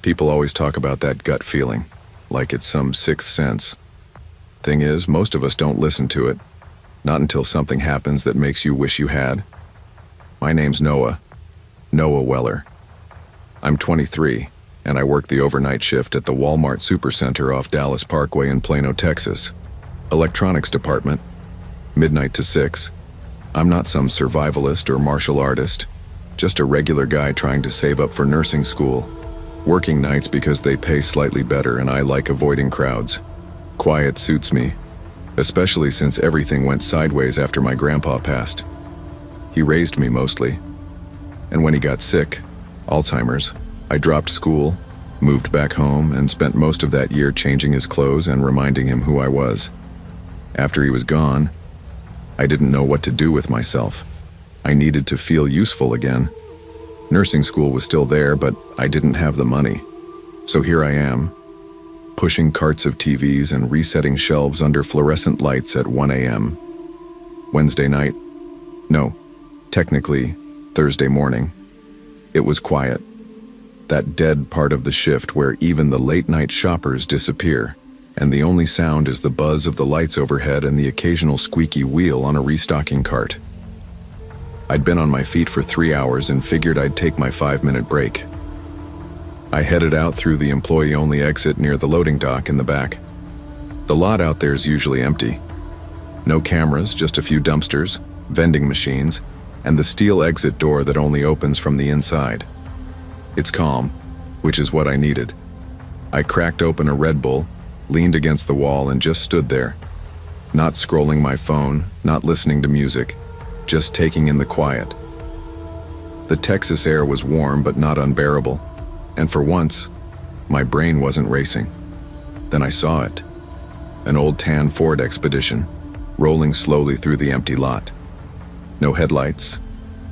People always talk about that gut feeling, like it's some sixth sense. Thing is, most of us don't listen to it, not until something happens that makes you wish you had. My name's Noah Weller. I'm 23, and I work the overnight shift at the Walmart Supercenter off Dallas Parkway in Plano, Texas. Electronics department, midnight to 6. I'm not some survivalist or martial artist, just a regular guy trying to save up for nursing school. Working nights because they pay slightly better and I like avoiding crowds. Quiet suits me, especially since everything went sideways after my grandpa passed. He raised me mostly, and when he got sick, Alzheimer's, I dropped school, moved back home, and spent most of that year changing his clothes and reminding him who I was. After he was gone, I didn't know what to do with myself. I needed to feel useful again. Nursing school was still there, but I didn't have the money. So here I am, pushing carts of TVs and resetting shelves under fluorescent lights at 1 a.m. Wednesday night? No, technically, Thursday morning. It was quiet. That dead part of the shift where even the late-night shoppers disappear, and the only sound is the buzz of the lights overhead and the occasional squeaky wheel on a restocking cart. I'd been on my feet for 3 hours and figured I'd take my 5-minute break. I headed out through the employee-only exit near the loading dock in the back. The lot out there is usually empty. No cameras, just a few dumpsters, vending machines, and the steel exit door that only opens from the inside. It's calm, which is what I needed. I cracked open a Red Bull, leaned against the wall, and just stood there. Not scrolling my phone, not listening to music, just taking in the quiet. The Texas air was warm but not unbearable, and for once, my brain wasn't racing. Then I saw it. An old tan Ford Expedition, rolling slowly through the empty lot. No headlights,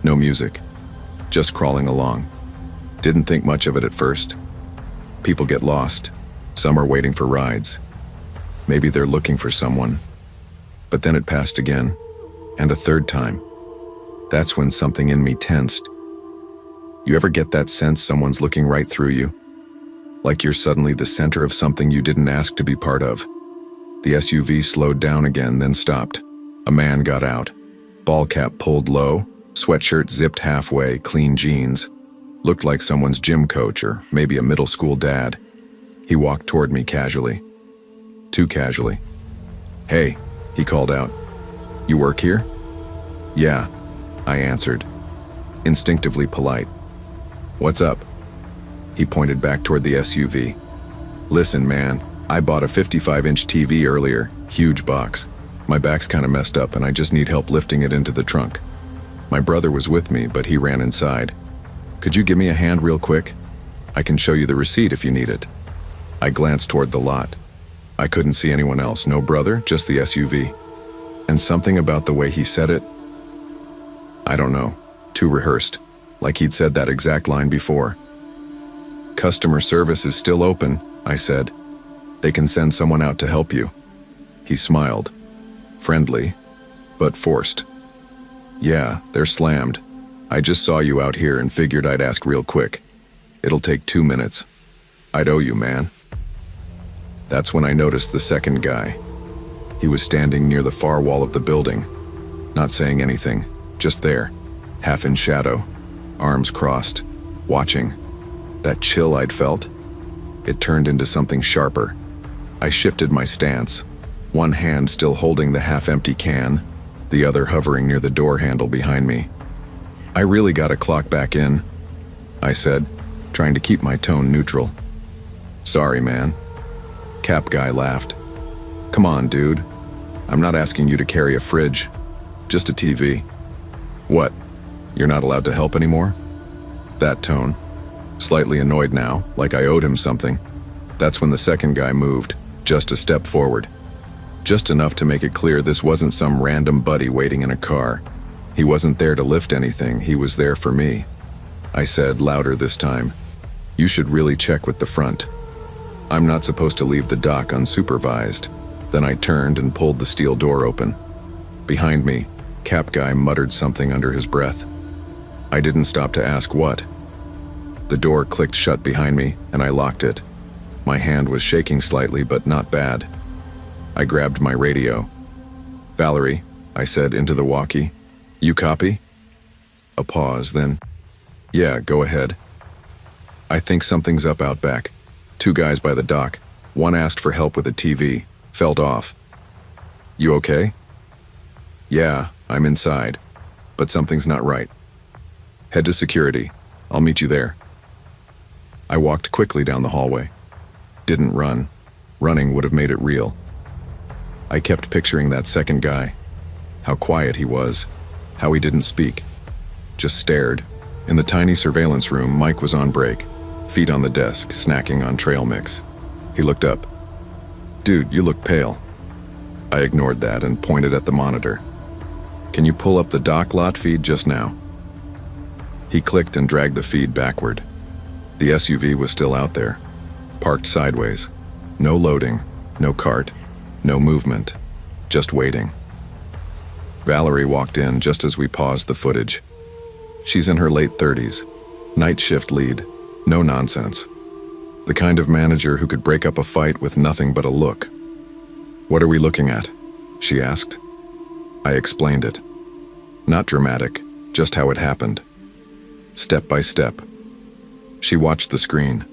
no music, just crawling along. Didn't think much of it at first. People get lost. Some are waiting for rides. Maybe they're looking for someone. But then it passed again, and a third time. That's when something in me tensed. You ever get that sense someone's looking right through you? Like you're suddenly the center of something you didn't ask to be part of. The SUV slowed down again, then stopped. A man got out. Ball cap pulled low, sweatshirt zipped halfway, clean jeans. Looked like someone's gym coach or maybe a middle school dad. He walked toward me casually. Too casually. "Hey," he called out. "You work here?" "Yeah," I answered, instinctively polite. "What's up?" He pointed back toward the SUV. "Listen, man, I bought a 55-inch TV earlier, huge box. My back's kind of messed up and I just need help lifting it into the trunk. My brother was with me, but he ran inside. Could you give me a hand real quick? I can show you the receipt if you need it." I glanced toward the lot. I couldn't see anyone else, no brother, just the SUV. And something about the way he said it, I don't know, too rehearsed, like he'd said that exact line before. "Customer service is still open," I said. "They can send someone out to help you." He smiled. Friendly, but forced. "Yeah, they're slammed. I just saw you out here and figured I'd ask real quick. It'll take 2 minutes. I'd owe you, man." That's when I noticed the second guy. He was standing near the far wall of the building, not saying anything, just there, half in shadow, arms crossed, watching. That chill I'd felt, it turned into something sharper. I shifted my stance, one hand still holding the half-empty can, the other hovering near the door handle behind me. "I really gotta clock back in," I said, trying to keep my tone neutral. "Sorry, man." Cap guy laughed. "Come on, dude. I'm not asking you to carry a fridge, just a TV. What, you're not allowed to help anymore?" That tone. Slightly annoyed now, like I owed him something. That's when the second guy moved, just a step forward. Just enough to make it clear this wasn't some random buddy waiting in a car. He wasn't there to lift anything, he was there for me. I said, louder this time, "You should really check with the front. I'm not supposed to leave the dock unsupervised." Then I turned and pulled the steel door open. Behind me, Cap guy muttered something under his breath. I didn't stop to ask what. The door clicked shut behind me, and I locked it. My hand was shaking slightly, but not bad. I grabbed my radio. "Valerie," I said into the walkie. "You copy?" A pause, then, "Yeah, go ahead." "I think something's up out back. 2 guys by the dock. One asked for help with a TV. Felt off." "You okay?" "Yeah, I'm inside. But something's not right. Head to security. I'll meet you there." I walked quickly down the hallway. Didn't run. Running would have made it real. I kept picturing that second guy. How quiet he was. How he didn't speak. Just stared. In the tiny surveillance room, Mike was on break, feet on the desk, snacking on trail mix. He looked up. "Dude, you look pale." I ignored that and pointed at the monitor. "Can you pull up the dock lot feed just now?" He clicked and dragged the feed backward. The SUV was still out there, parked sideways. No loading, no cart, no movement, just waiting. Valerie walked in just as we paused the footage. She's in her late 30s, night shift lead, no nonsense. The kind of manager who could break up a fight with nothing but a look. "What are we looking at?" she asked. I explained it. Not dramatic, just how it happened. Step by step. She watched the screen.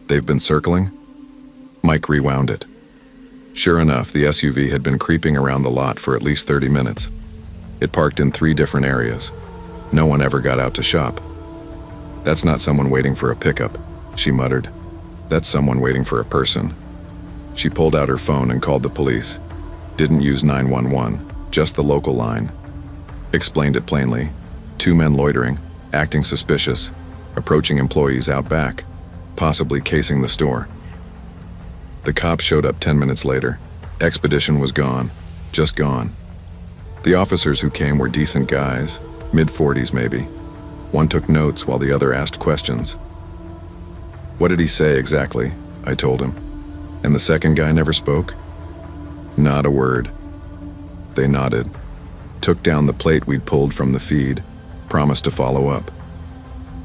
"They've been circling?" Mike rewound it. Sure enough, the SUV had been creeping around the lot for at least 30 minutes. It parked in 3 different areas. No one ever got out to shop. "That's not someone waiting for a pickup," she muttered. "That's someone waiting for a person." She pulled out her phone and called the police. Didn't use 911, just the local line. Explained it plainly. 2 men loitering, acting suspicious, approaching employees out back, possibly casing the store. The cops showed up 10 minutes later. Expedition was gone, just gone. The officers who came were decent guys, mid-40s maybe. One took notes while the other asked questions. "What did he say exactly?" I told him. "And the second guy never spoke?" "Not a word." They nodded, took down the plate we'd pulled from the feed, promised to follow up.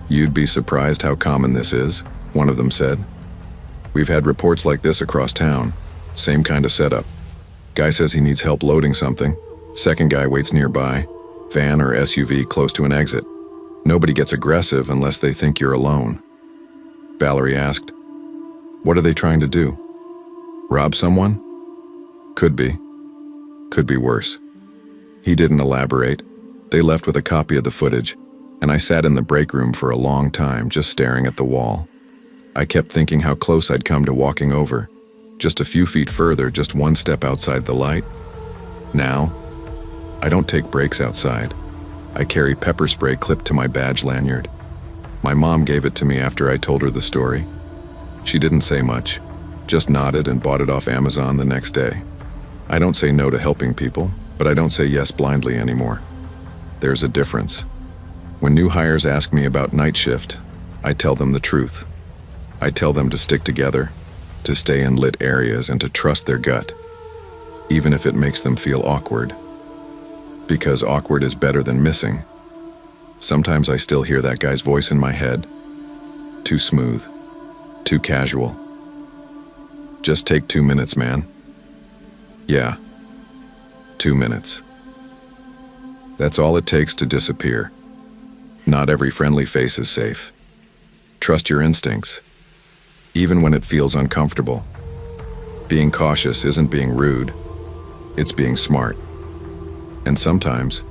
"You'd be surprised how common this is," one of them said. "We've had reports like this across town. Same kind of setup. Guy says he needs help loading something. Second guy waits nearby, van or SUV close to an exit. Nobody gets aggressive unless they think you're alone." Valerie asked, "What are they trying to do? Rob someone?" "Could be. Could be worse." He didn't elaborate. They left with a copy of the footage, and I sat in the break room for a long time just staring at the wall. I kept thinking how close I'd come to walking over. Just a few feet further, just one step outside the light. Now, I don't take breaks outside. I carry pepper spray clipped to my badge lanyard. My mom gave it to me after I told her the story. She didn't say much, just nodded and bought it off Amazon the next day. I don't say no to helping people, but I don't say yes blindly anymore. There's a difference. When new hires ask me about night shift, I tell them the truth. I tell them to stick together, to stay in lit areas, and to trust their gut, even if it makes them feel awkward. Because awkward is better than missing. Sometimes I still hear that guy's voice in my head. Too smooth, too casual. "Just take 2 minutes, man." Yeah, 2 minutes. That's all it takes to disappear. Not every friendly face is safe. Trust your instincts, even when it feels uncomfortable. Being cautious isn't being rude, it's being smart. And sometimes,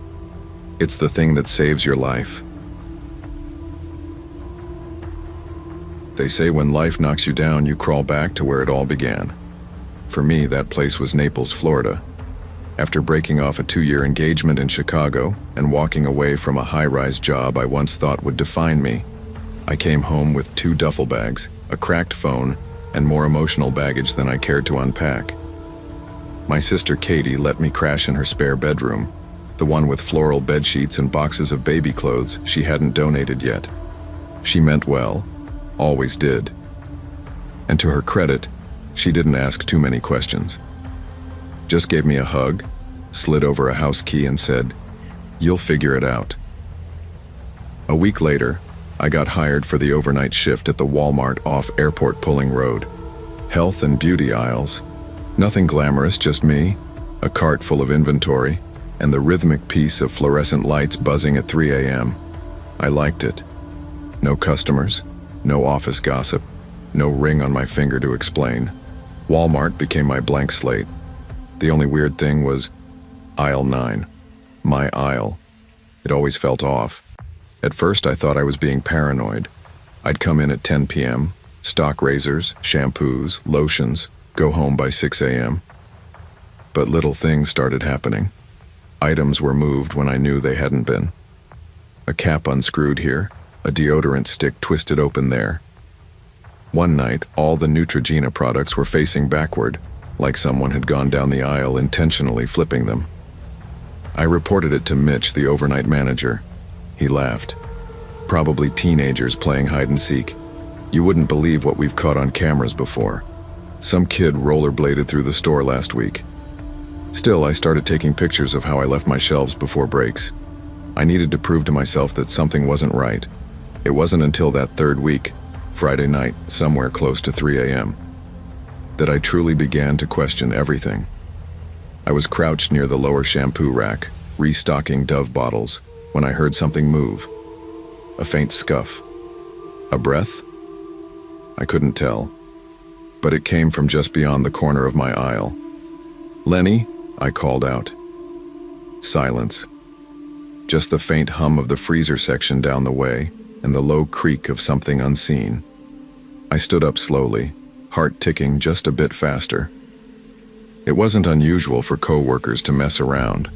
it's the thing that saves your life. They say when life knocks you down, you crawl back to where it all began. For me, that place was Naples, Florida. After breaking off a 2-year engagement in Chicago and walking away from a high-rise job I once thought would define me, I came home with 2 duffel bags, a cracked phone, and more emotional baggage than I cared to unpack. My sister Katie let me crash in her spare bedroom, the one with floral bed sheets and boxes of baby clothes she hadn't donated yet. She meant well, always did. And to her credit, she didn't ask too many questions. Just gave me a hug, slid over a house key and said, "You'll figure it out." A week later, I got hired for the overnight shift at the Walmart off Airport Pulling Road. Health and beauty aisles. Nothing glamorous, just me, a cart full of inventory, and the rhythmic piece of fluorescent lights buzzing at 3 a.m. I liked it. No customers, no office gossip, no ring on my finger to explain. Walmart became my blank slate. The only weird thing was aisle 9. My aisle. It always felt off. At first I thought I was being paranoid. I'd come in at 10 p.m., stock razors, shampoos, lotions, go home by 6 a.m. But little things started happening. Items were moved when I knew they hadn't been. A cap unscrewed here, a deodorant stick twisted open there. One night, all the Neutrogena products were facing backward, like someone had gone down the aisle intentionally flipping them. I reported it to Mitch, the overnight manager. He laughed. Probably teenagers playing hide and seek. You wouldn't believe what we've caught on cameras before. Some kid rollerbladed through the store last week. Still, I started taking pictures of how I left my shelves before breaks. I needed to prove to myself that something wasn't right. It wasn't until that third week, Friday night, somewhere close to 3 a.m., that I truly began to question everything. I was crouched near the lower shampoo rack, restocking Dove bottles, when I heard something move. A faint scuff. A breath? I couldn't tell, but it came from just beyond the corner of my aisle. "Lenny," I called out. Silence. Just the faint hum of the freezer section down the way and the low creak of something unseen. I stood up slowly, heart ticking just a bit faster. It wasn't unusual for co-workers to mess around.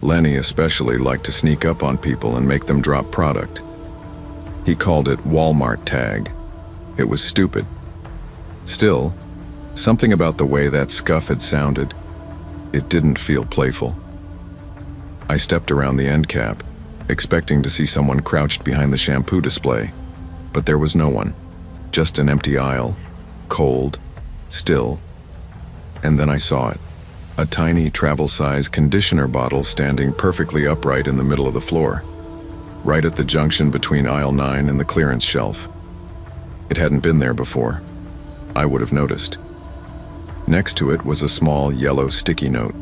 Lenny especially liked to sneak up on people and make them drop product. He called it Walmart tag. It was stupid. Still, something about the way that scuff had sounded, it didn't feel playful. I stepped around the end cap, expecting to see someone crouched behind the shampoo display, but there was no one. Just an empty aisle, cold, still. And then I saw it. A tiny travel-size conditioner bottle standing perfectly upright in the middle of the floor, right at the junction between aisle 9 and the clearance shelf. It hadn't been there before. I would have noticed. Next to it was a small yellow sticky note.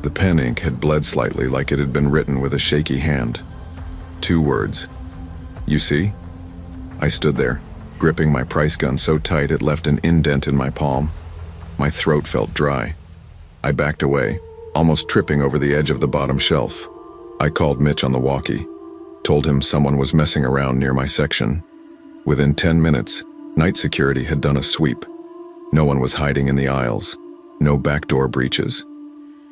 The pen ink had bled slightly, like it had been written with a shaky hand. 2 words. "You see?" I stood there, gripping my price gun so tight it left an indent in my palm. My throat felt dry. I backed away, almost tripping over the edge of the bottom shelf. I called Mitch on the walkie, told him someone was messing around near my section. Within 10 minutes, night security had done a sweep. No one was hiding in the aisles, no backdoor breaches.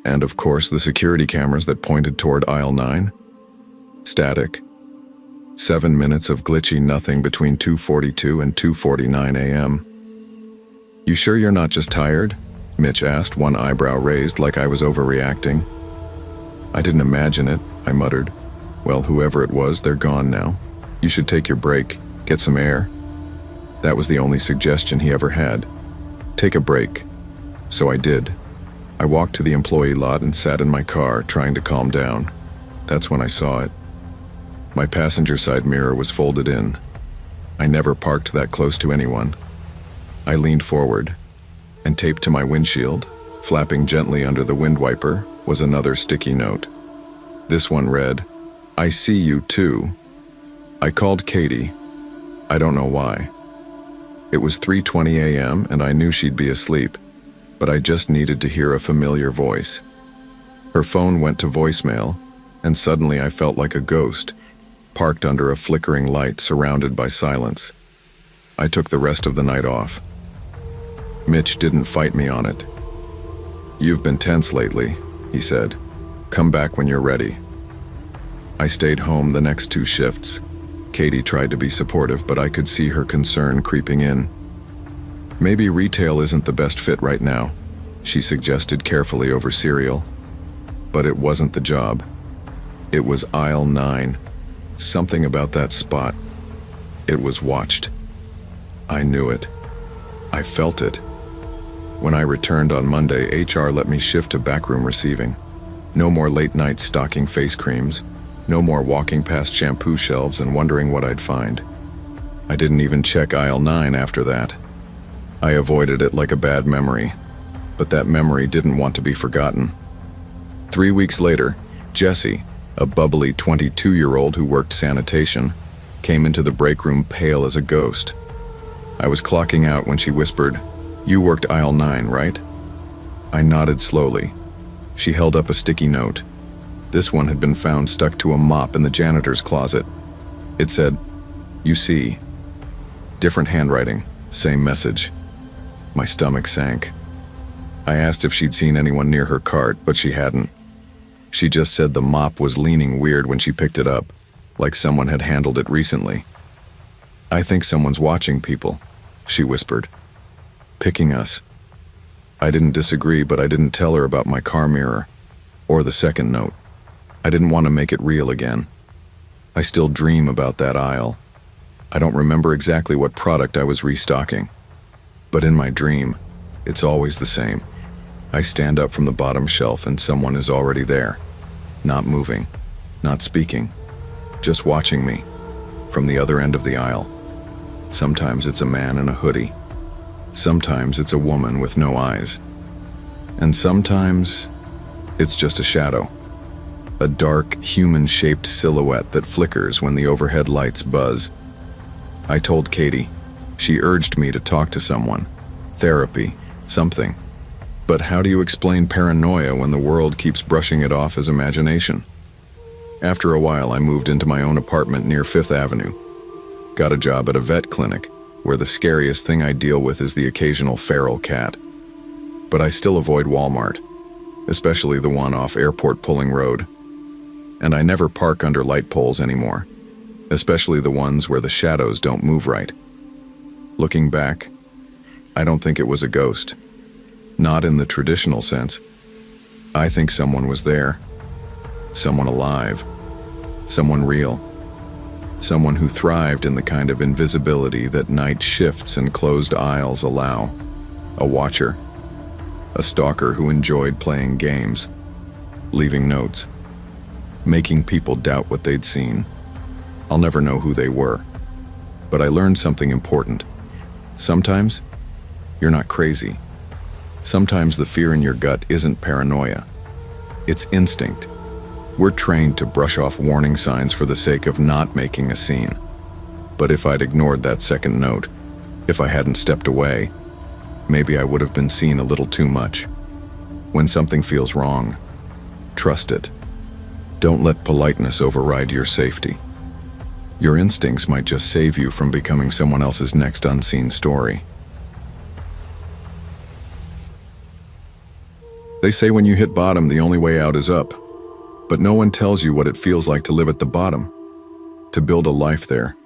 And of course, the security cameras that pointed toward aisle 9? Static. 7 minutes of glitchy nothing between 2:42 and 2:49 a.m. "You sure you're not just tired?" Mitch asked, one eyebrow raised like I was overreacting. "I didn't imagine it," I muttered. "Well, whoever it was, they're gone now. You should take your break, get some air." That was the only suggestion he ever had. Take a break. So I did. I walked to the employee lot and sat in my car, trying to calm down. That's when I saw it. My passenger side mirror was folded in. I never parked that close to anyone. I leaned forward, and taped to my windshield, flapping gently under the wind wiper, was another sticky note. This one read, "I see you too." I called Katie. I don't know why. It was 3:20 a.m. and I knew she'd be asleep, but I just needed to hear a familiar voice. Her phone went to voicemail, and suddenly I felt like a ghost, parked under a flickering light surrounded by silence. I took the rest of the night off. Mitch didn't fight me on it. "You've been tense lately," he said. "Come back when you're ready." I stayed home the next 2 shifts. Katie tried to be supportive, but I could see her concern creeping in. "Maybe retail isn't the best fit right now," she suggested carefully over cereal. But it wasn't the job. It was aisle 9. Something about that spot. It was watched. I knew it. I felt it. When I returned on Monday, HR let me shift to backroom receiving. No more late nights stocking face creams. No more walking past shampoo shelves and wondering what I'd find. I didn't even check aisle 9 after that. I avoided it like a bad memory, but that memory didn't want to be forgotten. 3 weeks later, Jessie, a bubbly 22-year-old who worked sanitation, came into the break room pale as a ghost. I was clocking out when she whispered, "You worked aisle 9, right?" I nodded slowly. She held up a sticky note. This one had been found stuck to a mop in the janitor's closet. It said, "You see." Different handwriting, same message. My stomach sank. I asked if she'd seen anyone near her cart, but she hadn't. She just said the mop was leaning weird when she picked it up, like someone had handled it recently. "I think someone's watching people," she whispered. "Picking us." I didn't disagree, but I didn't tell her about my car mirror, or the second note. I didn't want to make it real again. I still dream about that aisle. I don't remember exactly what product I was restocking, but in my dream, it's always the same. I stand up from the bottom shelf and someone is already there, not moving, not speaking, just watching me from the other end of the aisle. Sometimes it's a man in a hoodie. Sometimes it's a woman with no eyes. And sometimes it's just a shadow. A dark, human-shaped silhouette that flickers when the overhead lights buzz. I told Katie. She urged me to talk to someone. Therapy, something. But how do you explain paranoia when the world keeps brushing it off as imagination? After a while, I moved into my own apartment near 5th Avenue. Got a job at a vet clinic, where the scariest thing I deal with is the occasional feral cat. But I still avoid Walmart, especially the one off Airport Pulling Road. And I never park under light poles anymore, especially the ones where the shadows don't move right. Looking back, I don't think it was a ghost. Not in the traditional sense. I think someone was there. Someone alive. Someone real. Someone who thrived in the kind of invisibility that night shifts and closed aisles allow. A watcher. A stalker who enjoyed playing games. Leaving notes. Making people doubt what they'd seen. I'll never know who they were. But I learned something important. Sometimes, you're not crazy. Sometimes the fear in your gut isn't paranoia. It's instinct. We're trained to brush off warning signs for the sake of not making a scene. But if I'd ignored that second note, if I hadn't stepped away, maybe I would have been seen a little too much. When something feels wrong, trust it. Don't let politeness override your safety. Your instincts might just save you from becoming someone else's next unseen story. They say when you hit bottom, the only way out is up. But no one tells you what it feels like to live at the bottom, to build a life there.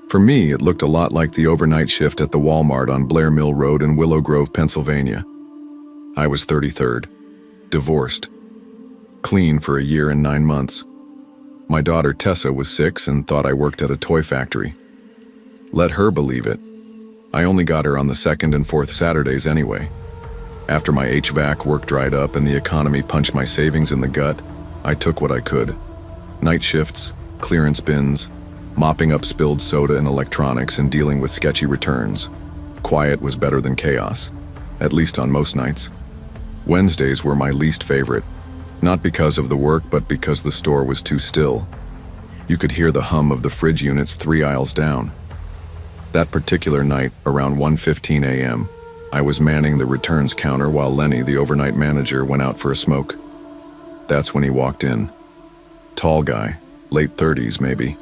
For me, it looked a lot like the overnight shift at the Walmart on Blair Mill Road in Willow Grove, Pennsylvania. I was 33rd, divorced, clean for a year and 9 months. My daughter Tessa was 6 and thought I worked at a toy factory. Let her believe it. I only got her on the 2nd and 4th Saturdays anyway. After my HVAC work dried up and the economy punched my savings in the gut, I took what I could. Night shifts, clearance bins, mopping up spilled soda and electronics and dealing with sketchy returns. Quiet was better than chaos, at least on most nights. Wednesdays were my least favorite, not because of the work but because the store was too still. You could hear the hum of the fridge units 3 aisles down. That particular night, around 1:15 a.m., I was manning the returns counter while Lenny, the overnight manager, went out for a smoke. That's when he walked in. Tall guy, late 30s maybe.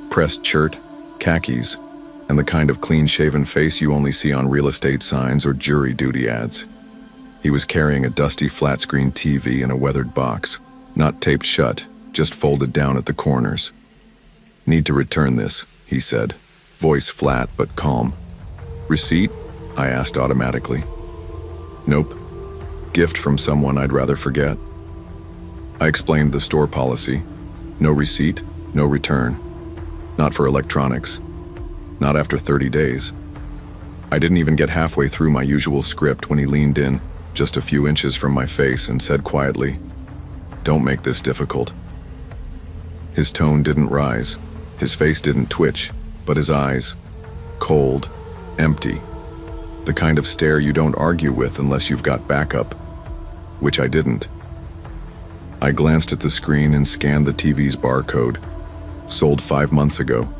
Pressed shirt, khakis, and the kind of clean-shaven face you only see on real estate signs or jury duty ads. He was carrying a dusty flat-screen TV in a weathered box, not taped shut, just folded down at the corners. "Need to return this," he said, voice flat but calm. "Receipt?" I asked automatically. "Nope. Gift from someone I'd rather forget." I explained the store policy. No receipt, no return. Not for electronics. Not after 30 days. I didn't even get halfway through my usual script when he leaned in, just a few inches from my face, and said quietly, "Don't make this difficult." His tone didn't rise. His face didn't twitch, but his eyes, cold, empty. The kind of stare you don't argue with unless you've got backup, which I didn't. I glanced at the screen and scanned the TV's barcode. Sold 5 months ago,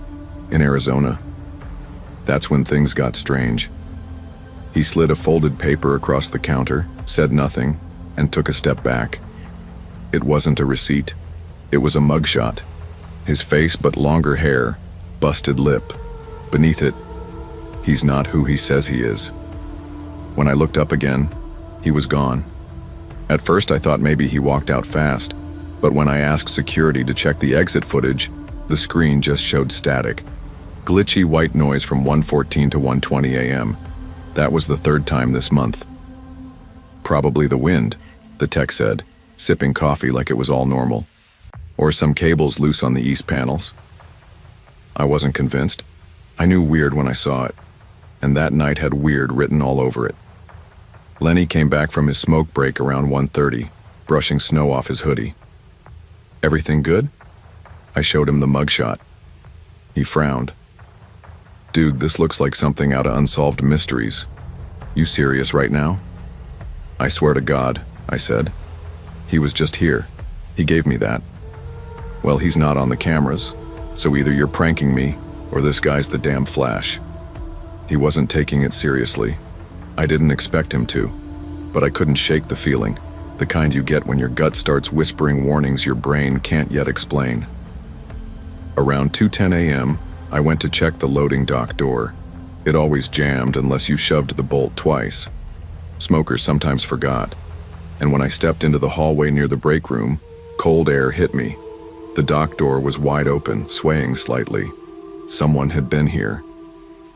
in Arizona. That's when things got strange. He slid a folded paper across the counter, said nothing, and took a step back. It wasn't a receipt. It was a mugshot. His face but longer hair, busted lip. Beneath it, he's not who he says he is. When I looked up again, he was gone. At first I thought maybe he walked out fast, but when I asked security to check the exit footage, the screen just showed static. Glitchy white noise from 1:14 to 1:20 a.m. That was the third time this month. Probably the wind, the tech said, sipping coffee like it was all normal. Or some cables loose on the east panels. I wasn't convinced. I knew weird when I saw it, and that night had weird written all over it. Lenny came back from his smoke break around 1:30, brushing snow off his hoodie. Everything good? I showed him the mugshot. He frowned. Dude, this looks like something out of Unsolved Mysteries. You serious right now? I swear to God, I said. He was just here. He gave me that. Well, he's not on the cameras, so either you're pranking me, or this guy's the damn Flash. He wasn't taking it seriously. I didn't expect him to, but I couldn't shake the feeling, the kind you get when your gut starts whispering warnings your brain can't yet explain. Around 2:10 a.m., I went to check the loading dock door. It always jammed unless you shoved the bolt twice. Smokers sometimes forgot. And when I stepped into the hallway near the break room, cold air hit me. The dock door was wide open, swaying slightly. Someone had been here.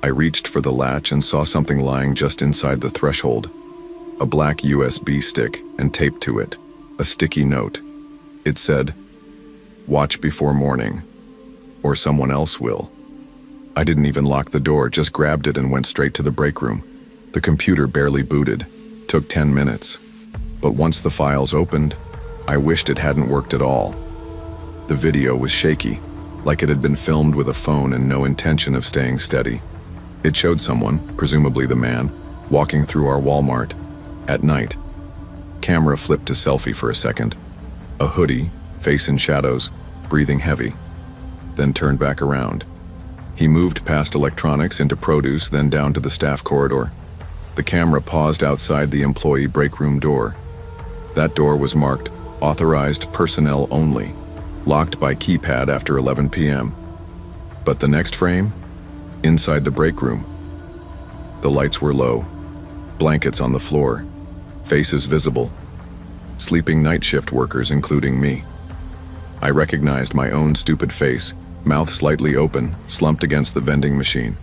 I reached for the latch and saw something lying just inside the threshold. A black USB stick and taped to it. A sticky note. It said, "Watch before morning, or someone else will." I didn't even lock the door, just grabbed it and went straight to the break room. The computer barely booted. Took 10 minutes. But once the files opened, I wished it hadn't worked at all. The video was shaky, like it had been filmed with a phone and no intention of staying steady. It showed someone, presumably the man, walking through our Walmart at night. Camera flipped to selfie for a second. A hoodie, face in shadows, breathing heavy. Then turned back around. He moved past electronics into produce, then down to the staff corridor. The camera paused outside the employee break room door. That door was marked "Authorized Personnel Only," locked by keypad after 11 p.m. But the next frame? Inside the break room. The lights were low. Blankets on the floor. Faces visible. Sleeping night shift workers, including me. I recognized my own stupid face, mouth slightly open, slumped against the vending machine.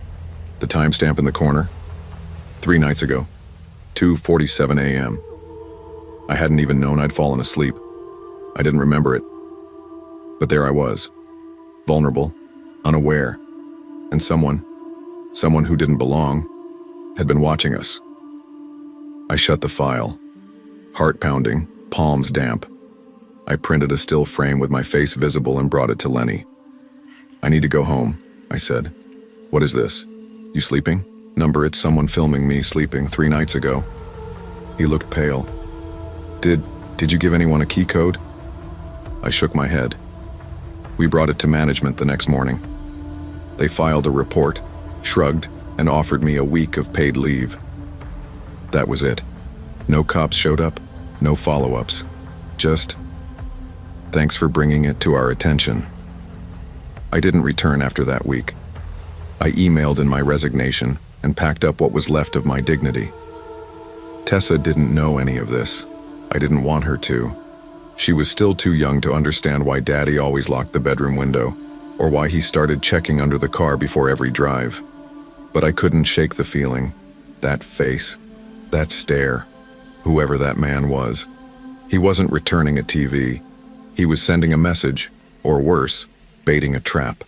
The timestamp in the corner? 3 nights ago. 2:47 a.m. I hadn't even known I'd fallen asleep. I didn't remember it. But there I was. Vulnerable, unaware, and someone who didn't belong, had been watching us. I shut the file. Heart pounding, palms damp. I printed a still frame with my face visible and brought it to Lenny. "I need to go home," I said. "What is this? You sleeping?" "Number, it's someone filming me sleeping 3 nights ago." He looked pale. Did you give anyone a key code?" I shook my head. We brought it to management the next morning. They filed a report, shrugged, and offered me a week of paid leave. That was it. No cops showed up, no follow-ups. Just, "Thanks for bringing it to our attention." I didn't return after that week. I emailed in my resignation and packed up what was left of my dignity. Tessa didn't know any of this. I didn't want her to. She was still too young to understand why Daddy always locked the bedroom window, or why he started checking under the car before every drive. But I couldn't shake the feeling. That face, that stare, whoever that man was. He wasn't returning a TV. He was sending a message, or worse, baiting a trap.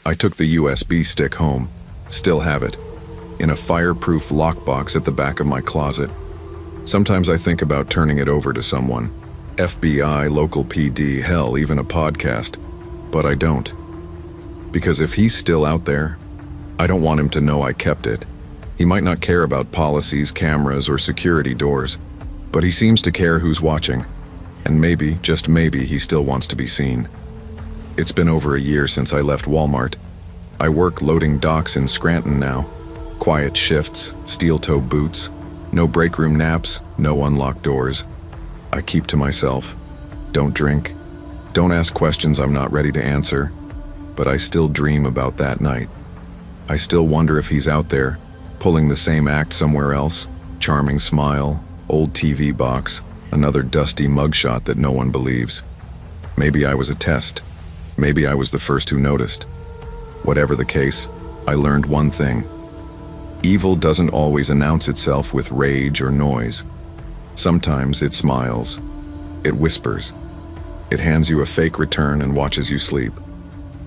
I took the USB stick home, still have it, in a fireproof lockbox at the back of my closet. Sometimes I think about turning it over to someone, FBI, local PD, hell, even a podcast. But I don't. Because if he's still out there, I don't want him to know I kept it. He might not care about policies, cameras, or security doors, but he seems to care who's watching. And maybe, just maybe, he still wants to be seen. It's been over a year since I left Walmart. I work loading docks in Scranton now. Quiet shifts, steel-toe boots, no break room naps, no unlocked doors. I keep to myself. Don't drink. Don't ask questions I'm not ready to answer. But I still dream about that night. I still wonder if he's out there, pulling the same act somewhere else. Charming smile, old TV box, another dusty mugshot that no one believes. Maybe I was a test. Maybe I was the first who noticed. Whatever the case, I learned one thing. Evil doesn't always announce itself with rage or noise. Sometimes it smiles. It whispers. It hands you a fake return and watches you sleep.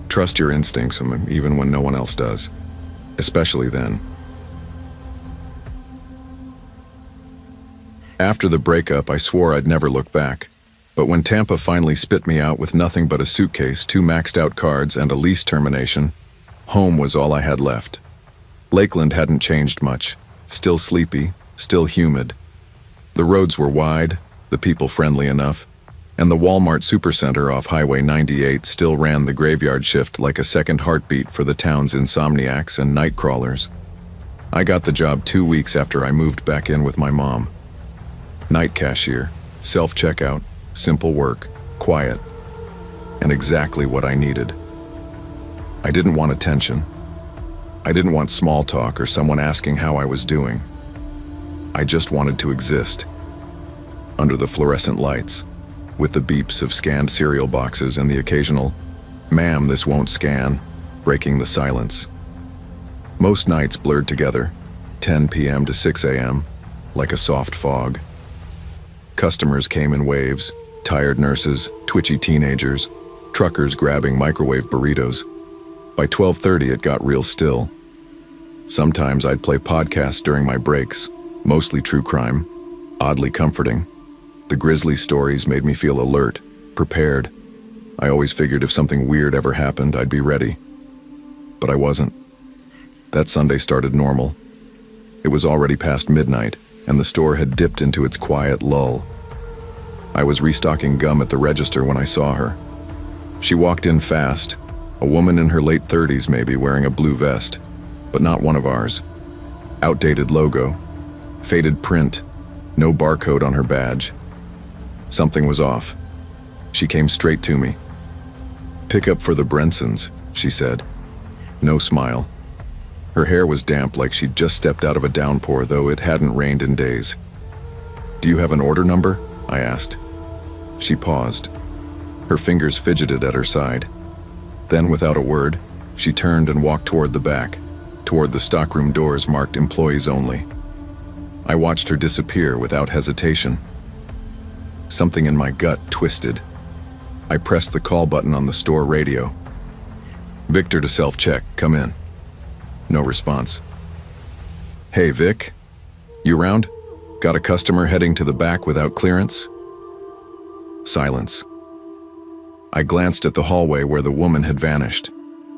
Trust your instincts even when no one else does. Especially then. After the breakup, I swore I'd never look back. But when Tampa finally spit me out with nothing but a suitcase, 2 maxed-out cards, and a lease termination, home was all I had left. Lakeland hadn't changed much. Still sleepy, still humid. The roads were wide, the people friendly enough, and the Walmart Supercenter off Highway 98 still ran the graveyard shift like a second heartbeat for the town's insomniacs and night crawlers. I got the job 2 weeks after I moved back in with my mom. Night cashier, self-checkout, simple work, quiet, and exactly what I needed. I didn't want attention. I didn't want small talk or someone asking how I was doing. I just wanted to exist. Under the fluorescent lights, with the beeps of scanned cereal boxes and the occasional, "Ma'am, this won't scan," breaking the silence. Most nights blurred together, 10 p.m. to 6 a.m., like a soft fog. Customers came in waves, tired nurses, twitchy teenagers, truckers grabbing microwave burritos. By 12:30, it got real still. Sometimes I'd play podcasts during my breaks, mostly true crime, oddly comforting. The grisly stories made me feel alert, prepared. I always figured if something weird ever happened, I'd be ready. But I wasn't. That Sunday started normal. It was already past midnight, and the store had dipped into its quiet lull. I was restocking gum at the register when I saw her. She walked in fast, a woman in her late 30s maybe, wearing a blue vest, but not one of ours. Outdated logo, faded print, no barcode on her badge. Something was off. She came straight to me. "Pick up for the Brensons," she said. No smile. Her hair was damp like she'd just stepped out of a downpour, though it hadn't rained in days. "Do you have an order number?" I asked. She paused. Her fingers fidgeted at her side. Then, without a word, she turned and walked toward the back, toward the stockroom doors marked employees only. I watched her disappear without hesitation. Something in my gut twisted. I pressed the call button on the store radio. "Victor to self-check, come in." No response. "Hey, Vic, you around? Got a customer heading to the back without clearance?" Silence. I glanced at the hallway where the woman had vanished.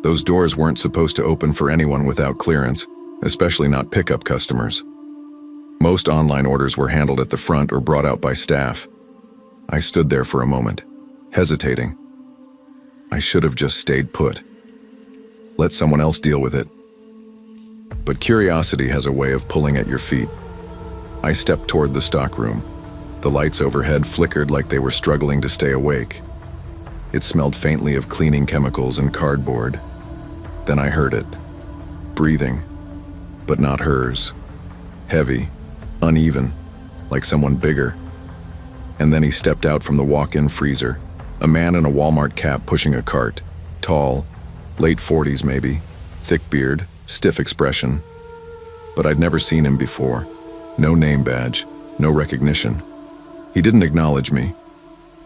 Those doors weren't supposed to open for anyone without clearance, especially not pickup customers. Most online orders were handled at the front or brought out by staff. I stood there for a moment, hesitating. I should have just stayed put. Let someone else deal with it. But curiosity has a way of pulling at your feet. I stepped toward the stockroom. The lights overhead flickered like they were struggling to stay awake. It smelled faintly of cleaning chemicals and cardboard. Then I heard it. Breathing, but not hers. Heavy, uneven, like someone bigger. And then he stepped out from the walk-in freezer, a man in a Walmart cap pushing a cart. Tall, late 40s maybe, thick beard, stiff expression. But I'd never seen him before. No name badge, no recognition. He didn't acknowledge me,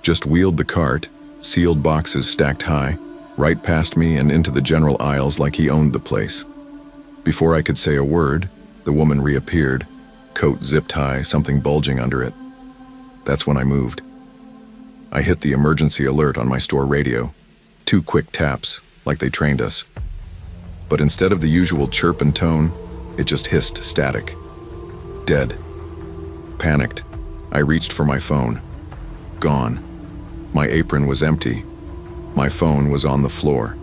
just wheeled the cart, sealed boxes stacked high, right past me and into the general aisles like he owned the place. Before I could say a word, the woman reappeared, coat zipped high, something bulging under it. That's when I moved. I hit the emergency alert on my store radio. 2 quick taps, like they trained us. But instead of the usual chirp and tone, it just hissed static. Dead. Panicked, I reached for my phone. Gone. My apron was empty. My phone was on the floor,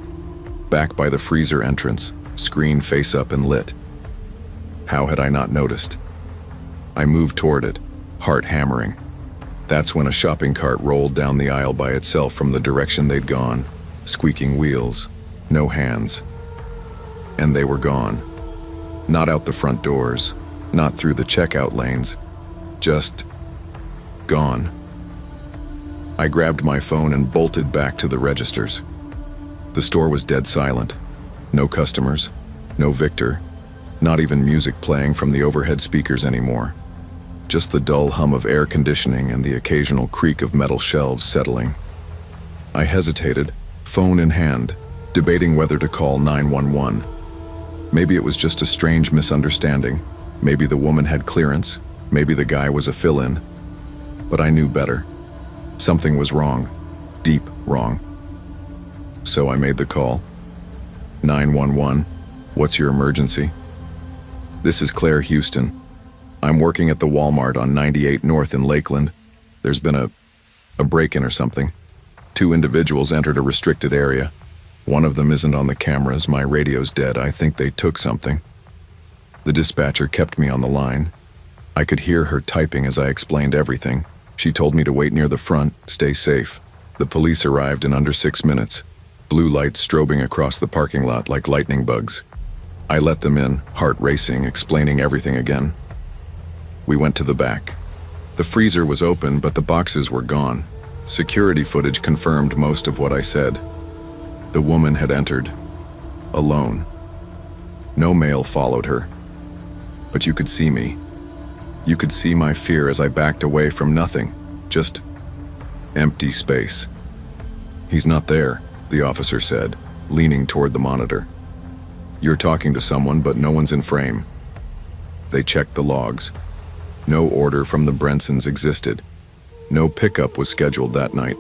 back by the freezer entrance, screen face up and lit. How had I not noticed? I moved toward it, heart hammering. That's when a shopping cart rolled down the aisle by itself from the direction they'd gone, squeaking wheels, no hands. And they were gone. Not out the front doors, not through the checkout lanes, just gone. I grabbed my phone and bolted back to the registers. The store was dead silent. No customers, no Victor, not even music playing from the overhead speakers anymore. Just the dull hum of air conditioning and the occasional creak of metal shelves settling. I hesitated, phone in hand, debating whether to call 911. Maybe it was just a strange misunderstanding. Maybe the woman had clearance. Maybe the guy was a fill-in. But I knew better. Something was wrong. Deep wrong. So I made the call. 911, what's your emergency? This is Claire Houston. I'm working at the Walmart on 98 North in Lakeland. There's been a break-in or something. 2 individuals entered a restricted area. One of them isn't on the cameras. My radio's dead. I think they took something. The dispatcher kept me on the line. I could hear her typing as I explained everything. She told me to wait near the front, stay safe. The police arrived in under 6 minutes, blue lights strobing across the parking lot like lightning bugs. I let them in, heart racing, explaining everything again. We went to the back. The freezer was open, but the boxes were gone. Security footage confirmed most of what I said. The woman had entered, alone. No male followed her. But you could see me. You could see my fear as I backed away from nothing, just empty space. He's not there, the officer said, leaning toward the monitor. You're talking to someone, but no one's in frame. They checked the logs. No order from the Brensons existed. No pickup was scheduled that night.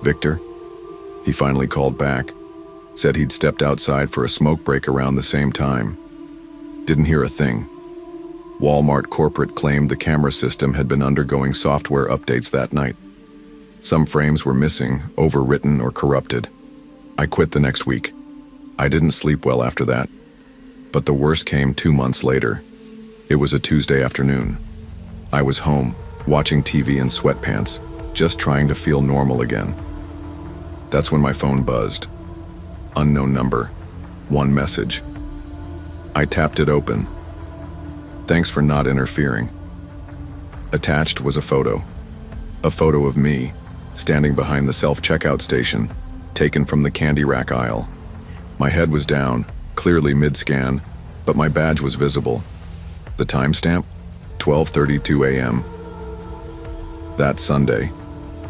Victor? He finally called back. Said he'd stepped outside for a smoke break around the same time. Didn't hear a thing. Walmart corporate claimed the camera system had been undergoing software updates that night. Some frames were missing, overwritten, or corrupted. I quit the next week. I didn't sleep well after that. But the worst came 2 months later. It was a Tuesday afternoon. I was home, watching TV in sweatpants, just trying to feel normal again. That's when my phone buzzed. Unknown number. 1 message. I tapped it open. Thanks for not interfering. Attached was a photo. A photo of me, standing behind the self-checkout station, taken from the candy rack aisle. My head was down, clearly mid-scan, but my badge was visible. The timestamp? 12:32 a.m. That Sunday,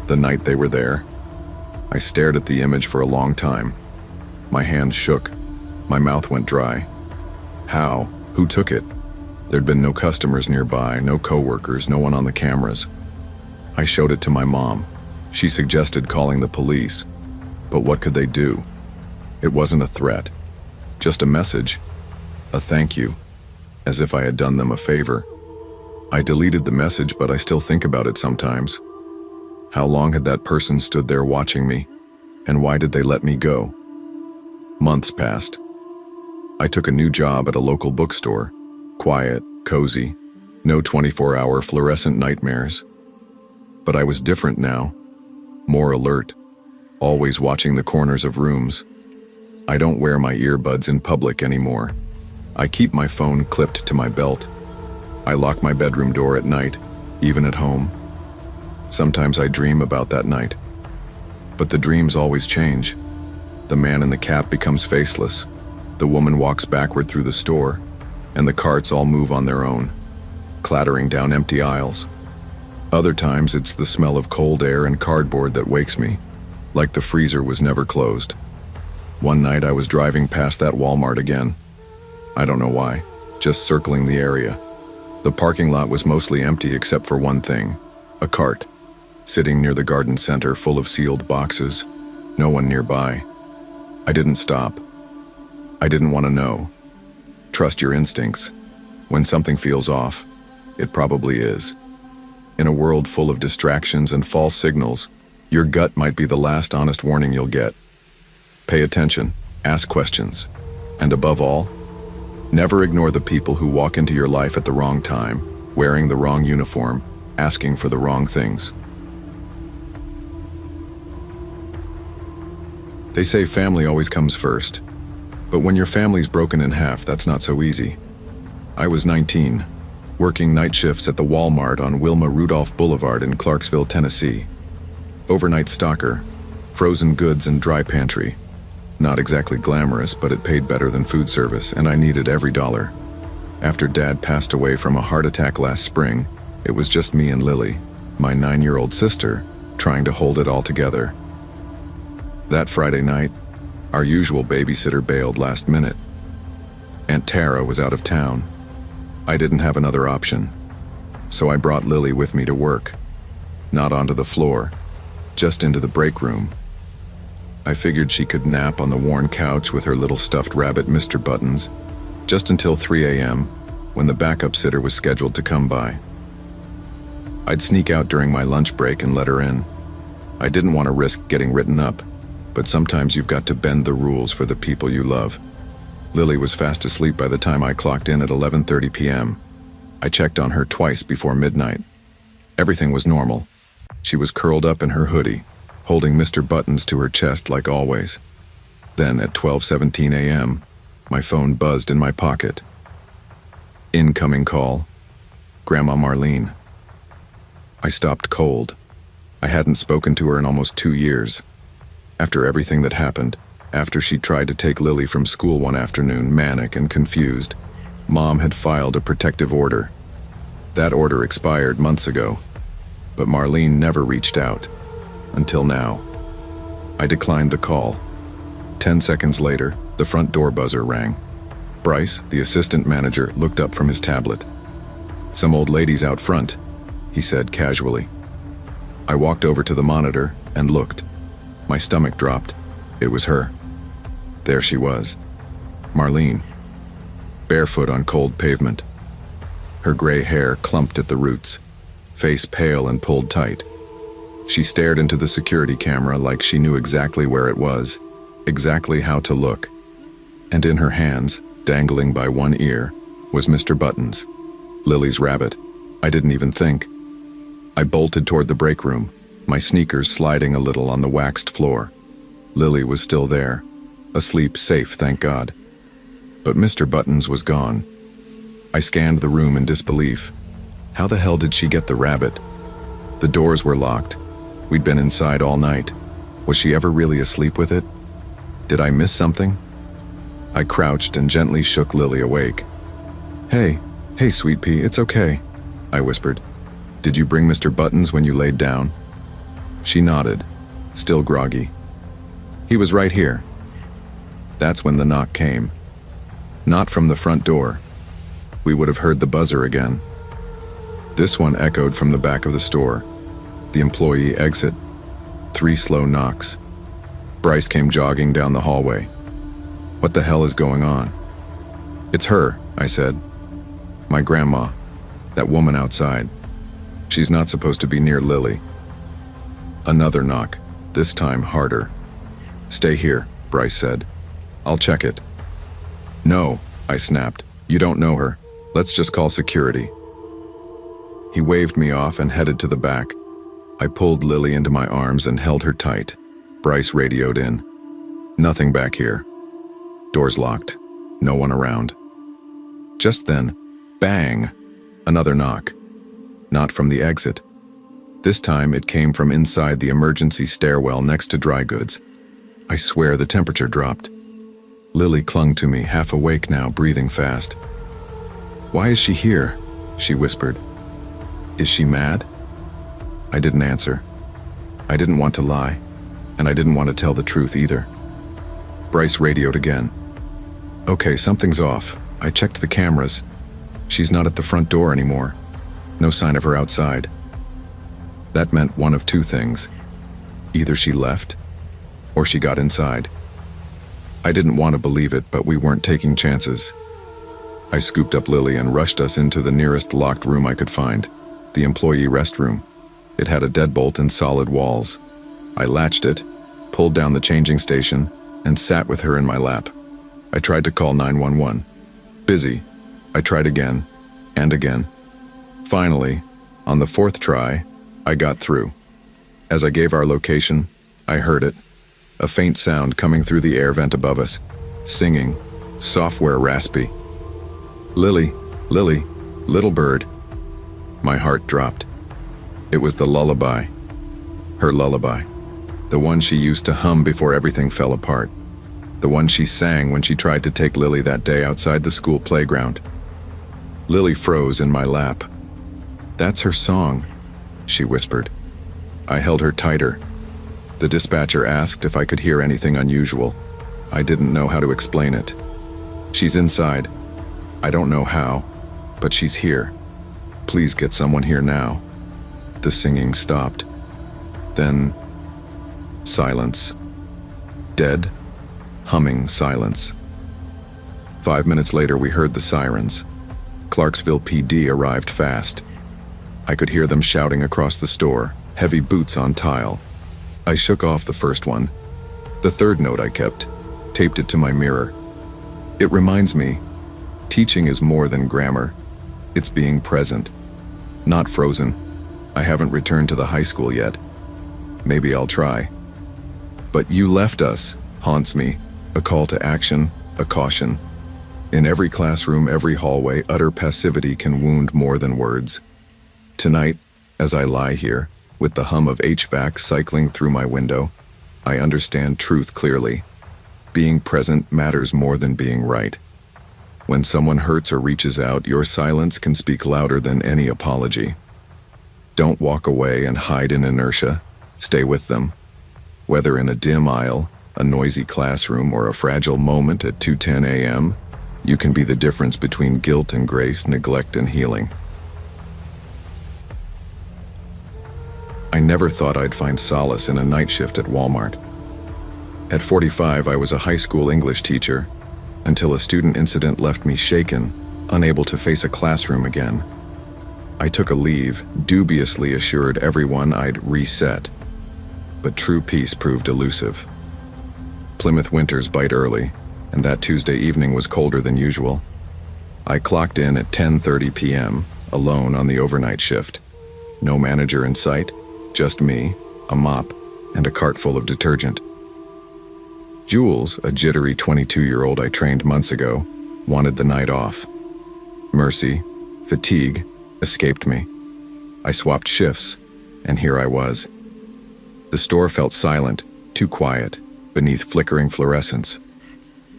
the night they were there, I stared at the image for a long time. My hands shook. My mouth went dry. How? Who took it? There'd been no customers nearby, no coworkers, no one on the cameras. I showed it to my mom. She suggested calling the police. But what could they do? It wasn't a threat. Just a message. A thank you. As if I had done them a favor. I deleted the message, but I still think about it sometimes. How long had that person stood there watching me? And why did they let me go? Months passed. I took a new job at a local bookstore. Quiet, cozy, no 24-hour fluorescent nightmares. But I was different now. More alert. Always watching the corners of rooms. I don't wear my earbuds in public anymore. I keep my phone clipped to my belt. I lock my bedroom door at night, even at home. Sometimes I dream about that night. But the dreams always change. The man in the cap becomes faceless. The woman walks backward through the store, and the carts all move on their own, clattering down empty aisles. Other times it's the smell of cold air and cardboard that wakes me, like the freezer was never closed. One night I was driving past that Walmart again. I don't know why, just circling the area. The parking lot was mostly empty except for one thing, a cart, sitting near the garden center full of sealed boxes. No one nearby. I didn't stop. I didn't want to know. Trust your instincts. When something feels off, it probably is. In a world full of distractions and false signals, your gut might be the last honest warning you'll get. Pay attention, ask questions, and above all, never ignore the people who walk into your life at the wrong time, wearing the wrong uniform, asking for the wrong things. They say family always comes first, but when your family's broken in half, that's not so easy. I was 19, working night shifts at the Walmart on Wilma Rudolph Boulevard in Clarksville, Tennessee. Overnight stocker, frozen goods and dry pantry. Not exactly glamorous, but it paid better than food service, and I needed every dollar. After Dad passed away from a heart attack last spring, it was just me and Lily, my 9-year-old sister, trying to hold it all together. That Friday night, our usual babysitter bailed last minute. Aunt Tara was out of town. I didn't have another option, so I brought Lily with me to work. Not onto the floor, just into the break room. I figured she could nap on the worn couch with her little stuffed rabbit, Mr. Buttons, just until 3 a.m., when the backup sitter was scheduled to come by. I'd sneak out during my lunch break and let her in. I didn't want to risk getting written up, but sometimes you've got to bend the rules for the people you love. Lily was fast asleep by the time I clocked in at 11:30 p.m. I checked on her twice before midnight. Everything was normal. She was curled up in her hoodie, holding Mr. Buttons to her chest like always. Then at 12:17 a.m., my phone buzzed in my pocket. Incoming call. Grandma Marlene. I stopped cold. I hadn't spoken to her in almost 2 years. After everything that happened, after she tried to take Lily from school one afternoon, manic and confused, Mom had filed a protective order. That order expired months ago, but Marlene never reached out. Until now. I declined the call. 10 seconds later, the front door buzzer rang. Bryce, the assistant manager, looked up from his tablet. "Some old ladies out front," he said casually. I walked over to the monitor and looked. My stomach dropped. It was her. There she was. Marlene. Barefoot on cold pavement. Her gray hair clumped at the roots, face pale and pulled tight. She stared into the security camera like she knew exactly where it was, exactly how to look. And in her hands, dangling by one ear, was Mr. Buttons, Lily's rabbit. I didn't even think. I bolted toward the break room, my sneakers sliding a little on the waxed floor. Lily was still there, asleep, safe, thank God. But Mr. Buttons was gone. I scanned the room in disbelief. How the hell did she get the rabbit? The doors were locked. We'd been inside all night. Was she ever really asleep with it? Did I miss something? I crouched and gently shook Lily awake. Hey, sweet pea, it's okay," I whispered. "Did you bring Mr. Buttons when you laid down?" She nodded, still groggy. "He was right here." That's when the knock came. Not from the front door. We would have heard the buzzer again. This one echoed from the back of the store. The employee exit. 3 slow knocks. Bryce came jogging down the hallway. "What the hell is going on?" "It's her," I said. "My grandma. That woman outside. She's not supposed to be near Lily." Another knock, this time harder. "Stay here," Bryce said. "I'll check it." "No," I snapped. "You don't know her. Let's just call security." He waved me off and headed to the back. I pulled Lily into my arms and held her tight. Bryce radioed in. "Nothing back here." Doors locked. No one around. Just then, bang! Another knock. Not from the exit. This time it came from inside the emergency stairwell next to dry goods. I swear the temperature dropped. Lily clung to me, half awake now, breathing fast. "Why is she here?" she whispered. "Is she mad?" I didn't answer. I didn't want to lie, and I didn't want to tell the truth either. Bryce radioed again. "Okay, something's off. I checked the cameras. She's not at the front door anymore. No sign of her outside." That meant one of two things. Either she left, or she got inside. I didn't want to believe it, but we weren't taking chances. I scooped up Lily and rushed us into the nearest locked room I could find, the employee restroom. It had a deadbolt and solid walls. I latched it, pulled down the changing station, and sat with her in my lap. I tried to call 911. Busy. I tried again, and again. Finally, on the fourth try, I got through. As I gave our location, I heard it. A faint sound coming through the air vent above us. Singing. Software raspy. Lily, Lily, little bird. My heart dropped. It was the lullaby. Her lullaby. The one she used to hum before everything fell apart. The one she sang when she tried to take Lily that day outside the school playground. Lily froze in my lap. "That's her song," she whispered. I held her tighter. The dispatcher asked if I could hear anything unusual. I didn't know how to explain it. "She's inside. I don't know how, but she's here. Please get someone here now." The singing stopped. Then, silence. Dead, humming silence. 5 minutes later, we heard the sirens. Clarksville PD arrived fast. I could hear them shouting across the store, heavy boots on tile. I shook off the first one. The third note I kept, taped it to my mirror. It reminds me, teaching is more than grammar. It's being present, not frozen. I haven't returned to the high school yet. Maybe I'll try. But "you left us" haunts me, a call to action, a caution. In every classroom, every hallway, utter passivity can wound more than words. Tonight, as I lie here, with the hum of HVAC cycling through my window, I understand truth clearly. Being present matters more than being right. When someone hurts or reaches out, your silence can speak louder than any apology. Don't walk away and hide in inertia. Stay with them. Whether in a dim aisle, a noisy classroom, or a fragile moment at 2:10 a.m., you can be the difference between guilt and grace, neglect and healing. I never thought I'd find solace in a night shift at Walmart. At 45, I was a high school English teacher, until a student incident left me shaken, unable to face a classroom again. I took a leave, dubiously assured everyone I'd reset. But true peace proved elusive. Plymouth winters bite early, and that Tuesday evening was colder than usual. I clocked in at 10:30 p.m., alone on the overnight shift. No manager in sight, just me, a mop, and a cart full of detergent. Jules, a jittery 22-year-old I trained months ago, wanted the night off. Mercy, fatigue, escaped me. I swapped shifts, and here I was. The store felt silent, too quiet, beneath flickering fluorescence.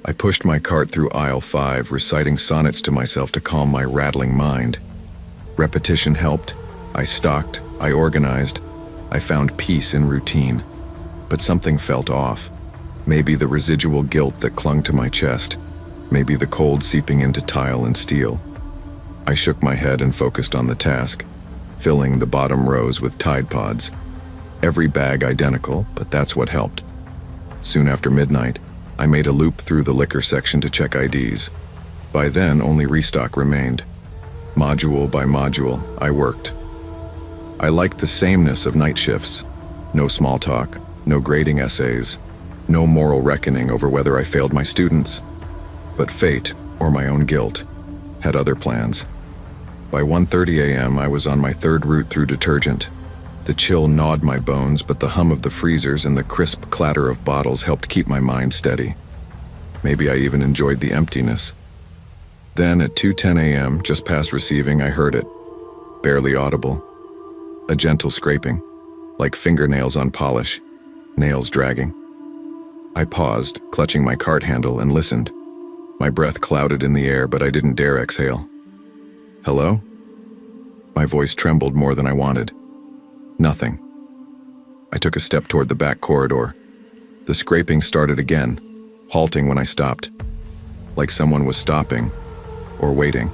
I pushed my cart through aisle 5, reciting sonnets to myself to calm my rattling mind. Repetition helped. I stocked, I organized, I found peace in routine. But something felt off. Maybe the residual guilt that clung to my chest. Maybe the cold seeping into tile and steel. I shook my head and focused on the task, filling the bottom rows with Tide Pods. Every bag identical, but that's what helped. Soon after midnight, I made a loop through the liquor section to check IDs. By then, only restock remained. Module by module, I worked. I liked the sameness of night shifts. No small talk, no grading essays, no moral reckoning over whether I failed my students. But fate, or my own guilt, had other plans. By 1:30 a.m., I was on my third route through detergent. The chill gnawed my bones, but the hum of the freezers and the crisp clatter of bottles helped keep my mind steady. Maybe I even enjoyed the emptiness. Then at 2:10 a.m., just past receiving, I heard it. Barely audible. A gentle scraping, like fingernails on polish, nails dragging. I paused, clutching my cart handle, and listened. My breath clouded in the air, but I didn't dare exhale. "Hello?" My voice trembled more than I wanted. Nothing. I took a step toward the back corridor. The scraping started again, halting when I stopped, like someone was stopping or waiting.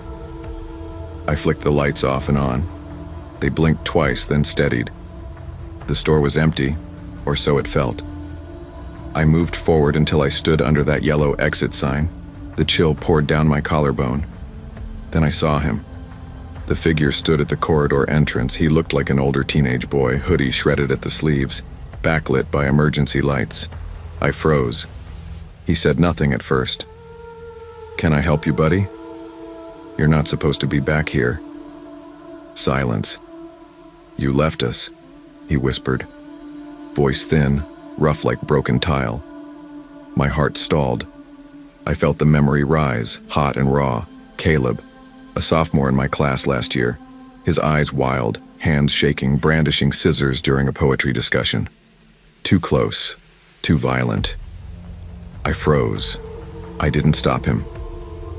I flicked the lights off and on. They blinked twice, then steadied. The store was empty, or so it felt. I moved forward until I stood under that yellow exit sign. The chill poured down my collarbone. Then I saw him. The figure stood at the corridor entrance. He looked like an older teenage boy, hoodie shredded at the sleeves, backlit by emergency lights. I froze. He said nothing at first. "Can I help you, buddy? You're not supposed to be back here." Silence. "You left us," he whispered. Voice thin, rough like broken tile. My heart stalled. I felt the memory rise, hot and raw. Caleb, a sophomore in my class last year. His eyes wild, hands shaking, brandishing scissors during a poetry discussion. Too close, too violent. I froze. I didn't stop him.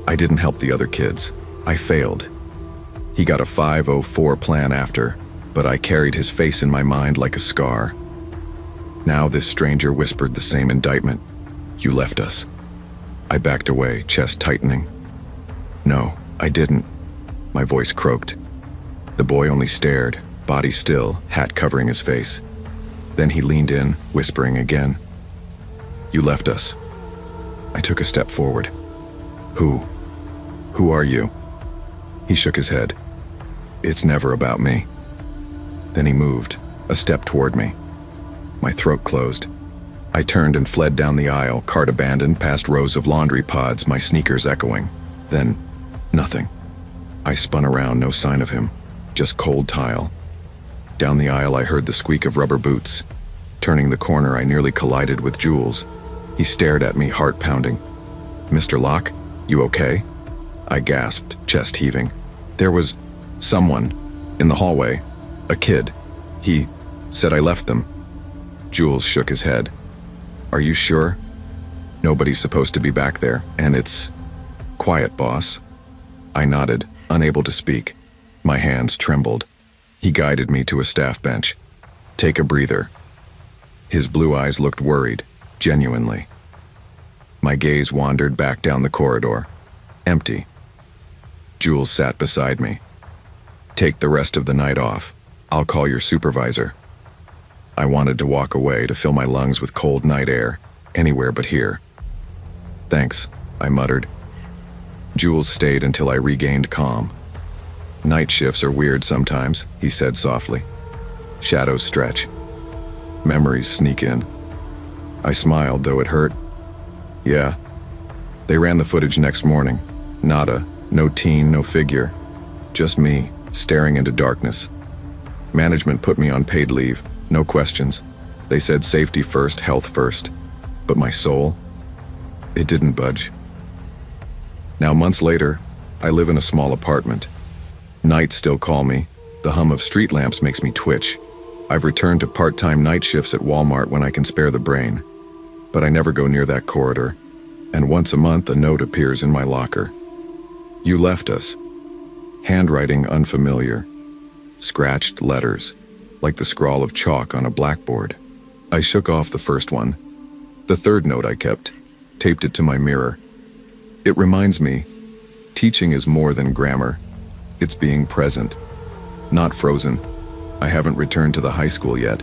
I didn't help the other kids. I failed. He got a 504 plan after, but I carried his face in my mind like a scar. Now this stranger whispered the same indictment. "You left us." I backed away, chest tightening. "No, I didn't." My voice croaked. The boy only stared, body still, hat covering his face. Then he leaned in, whispering again. "You left us." I took a step forward. Who? Who are you?" He shook his head. "It's never about me." Then he moved, a step toward me. My throat closed. I turned and fled down the aisle, cart abandoned, past rows of laundry pods, my sneakers echoing. Then, nothing. I spun around, no sign of him, just cold tile. Down the aisle I heard the squeak of rubber boots. Turning the corner I nearly collided with Jules. He stared at me, heart pounding. "Mr. Locke, you okay?" I gasped, chest heaving. There was someone in the hallway, a kid. He said I left them. Jules shook his head. "Are you sure? Nobody's supposed to be back there, and it's quiet, boss." I nodded, unable to speak. My hands trembled. He guided me to a staff bench. "Take a breather." His blue eyes looked worried, genuinely. My gaze wandered back down the corridor. Empty. Jules sat beside me. "Take the rest of the night off. I'll call your supervisor." I wanted to walk away, to fill my lungs with cold night air, anywhere but here. "Thanks," I muttered. Jules stayed until I regained calm. "Night shifts are weird sometimes," he said softly. "Shadows stretch. Memories sneak in." I smiled, though it hurt. "Yeah." They ran the footage next morning. Nada, no teen, no figure. Just me, staring into darkness. Management put me on paid leave, no questions. They said safety first, health first. But my soul? It didn't budge. Now, months later, I live in a small apartment. Nights still call me. The hum of street lamps makes me twitch. I've returned to part-time night shifts at Walmart when I can spare the brain. But I never go near that corridor. And once a month, a note appears in my locker. "You left us." Handwriting unfamiliar. Scratched letters, like the scrawl of chalk on a blackboard. I shook off the first one. The third note I kept, taped it to my mirror. It reminds me, teaching is more than grammar. It's being present, not frozen. I haven't returned to the high school yet.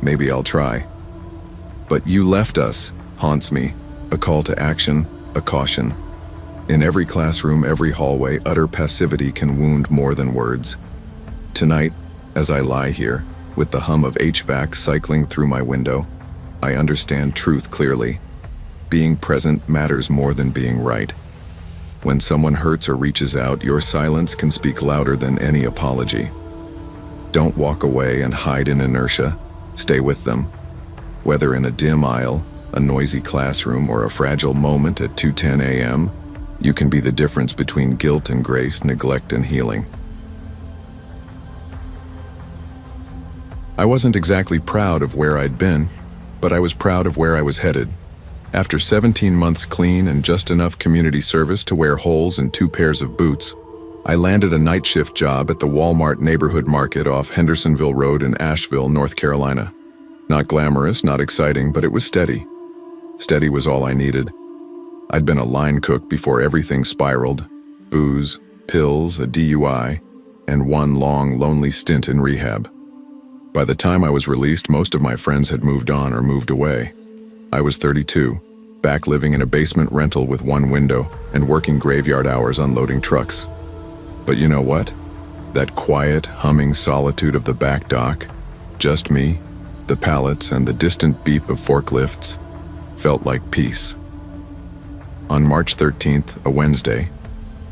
Maybe I'll try. But "you left us" haunts me, a call to action, a caution. In every classroom, every hallway, utter passivity can wound more than words. Tonight, as I lie here, with the hum of HVAC cycling through my window, I understand truth clearly. Being present matters more than being right. When someone hurts or reaches out, your silence can speak louder than any apology. Don't walk away and hide in inertia. Stay with them. Whether in a dim aisle, a noisy classroom, or a fragile moment at 2:10 a.m., you can be the difference between guilt and grace, neglect and healing. I wasn't exactly proud of where I'd been, but I was proud of where I was headed. After 17 months clean and just enough community service to wear holes in 2 pairs of boots, I landed a night shift job at the Walmart neighborhood market off Hendersonville Road in Asheville, North Carolina. Not glamorous, not exciting, but it was steady. Steady was all I needed. I'd been a line cook before everything spiraled. Booze, pills, a DUI, and one long, lonely stint in rehab. By the time I was released, most of my friends had moved on or moved away. I was 32, back living in a basement rental with one window and working graveyard hours unloading trucks. But you know what? That quiet, humming solitude of the back dock, just me, the pallets, and the distant beep of forklifts, felt like peace. On March 13th, a Wednesday,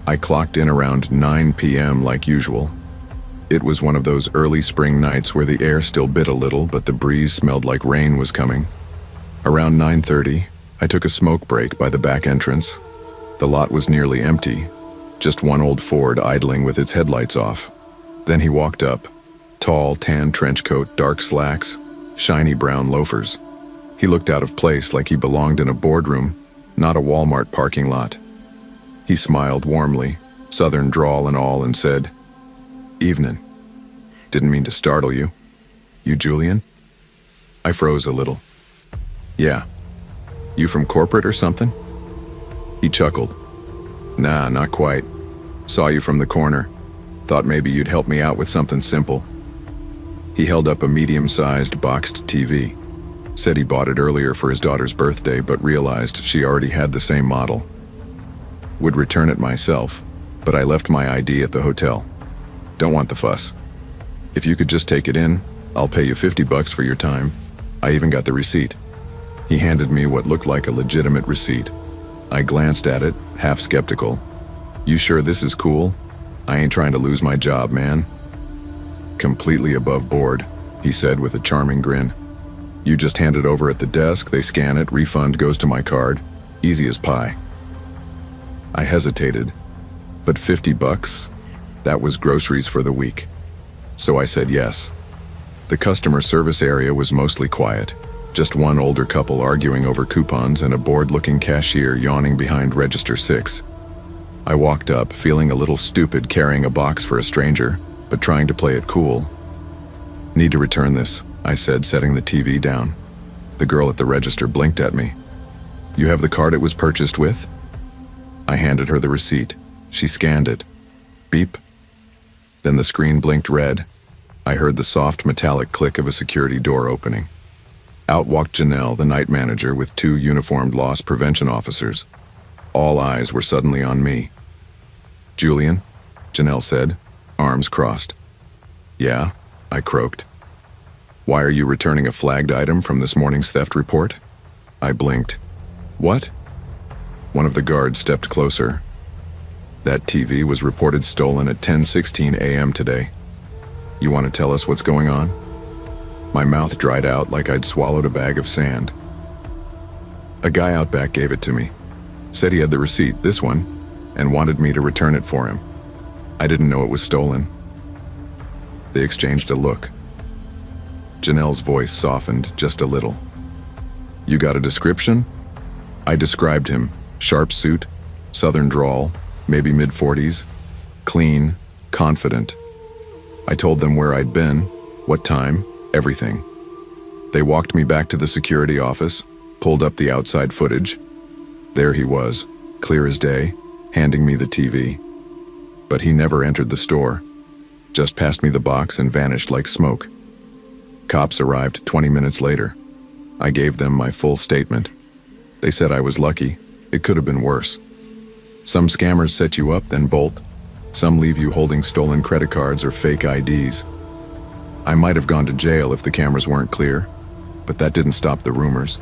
I clocked in around 9 p.m. like usual. It was one of those early spring nights where the air still bit a little, but the breeze smelled like rain was coming. Around 9:30, I took a smoke break by the back entrance. The lot was nearly empty, just one old Ford idling with its headlights off. Then he walked up, tall, tan trench coat, dark slacks, shiny brown loafers. He looked out of place like he belonged in a boardroom, not a Walmart parking lot. He smiled warmly, southern drawl and all, and said, "Evenin'. Didn't mean to startle you. You Julian?" I froze a little. "Yeah. You from corporate or something?" He chuckled. "Nah, not quite. Saw you from the corner. Thought maybe you'd help me out with something simple." He held up a medium-sized boxed TV. Said he bought it earlier for his daughter's birthday, but realized she already had the same model. Would return it myself, but I left my ID at the hotel. Don't want the fuss. If you could just take it in, I'll pay you $50 for your time. I even got the receipt. He handed me what looked like a legitimate receipt. I glanced at it, half skeptical. "You sure this is cool? I ain't trying to lose my job, man." "Completely above board," he said with a charming grin. "You just hand it over at the desk, they scan it, refund goes to my card. Easy as pie." I hesitated, but $50? That was groceries for the week. So I said yes. The customer service area was mostly quiet. Just one older couple arguing over coupons and a bored-looking cashier yawning behind register 6. I walked up, feeling a little stupid carrying a box for a stranger, but trying to play it cool. "Need to return this," I said, setting the TV down. The girl at the register blinked at me. "You have the card it was purchased with?" I handed her the receipt. She scanned it. Beep. Then the screen blinked red. I heard the soft metallic click of a security door opening. Out walked Janelle, the night manager, with 2 uniformed loss prevention officers. All eyes were suddenly on me. "Julian?" Janelle said, arms crossed. "Yeah," I croaked. "Why are you returning a flagged item from this morning's theft report?" I blinked. "What?" One of the guards stepped closer. "That TV was reported stolen at 10:16 a.m. today. You want to tell us what's going on?" My mouth dried out like I'd swallowed a bag of sand. "A guy out back gave it to me. Said he had the receipt, this one, and wanted me to return it for him. I didn't know it was stolen." They exchanged a look. Janelle's voice softened just a little. "You got a description?" I described him. Sharp suit, southern drawl, maybe mid-40s, clean, confident. I told them where I'd been, what time, everything. They walked me back to the security office, pulled up the outside footage. There he was, clear as day, handing me the TV. But he never entered the store, just passed me the box and vanished like smoke. Cops arrived 20 minutes later. I gave them my full statement. They said I was lucky. It could have been worse. Some scammers set you up, then bolt. Some leave you holding stolen credit cards or fake IDs. I might have gone to jail if the cameras weren't clear, but that didn't stop the rumors.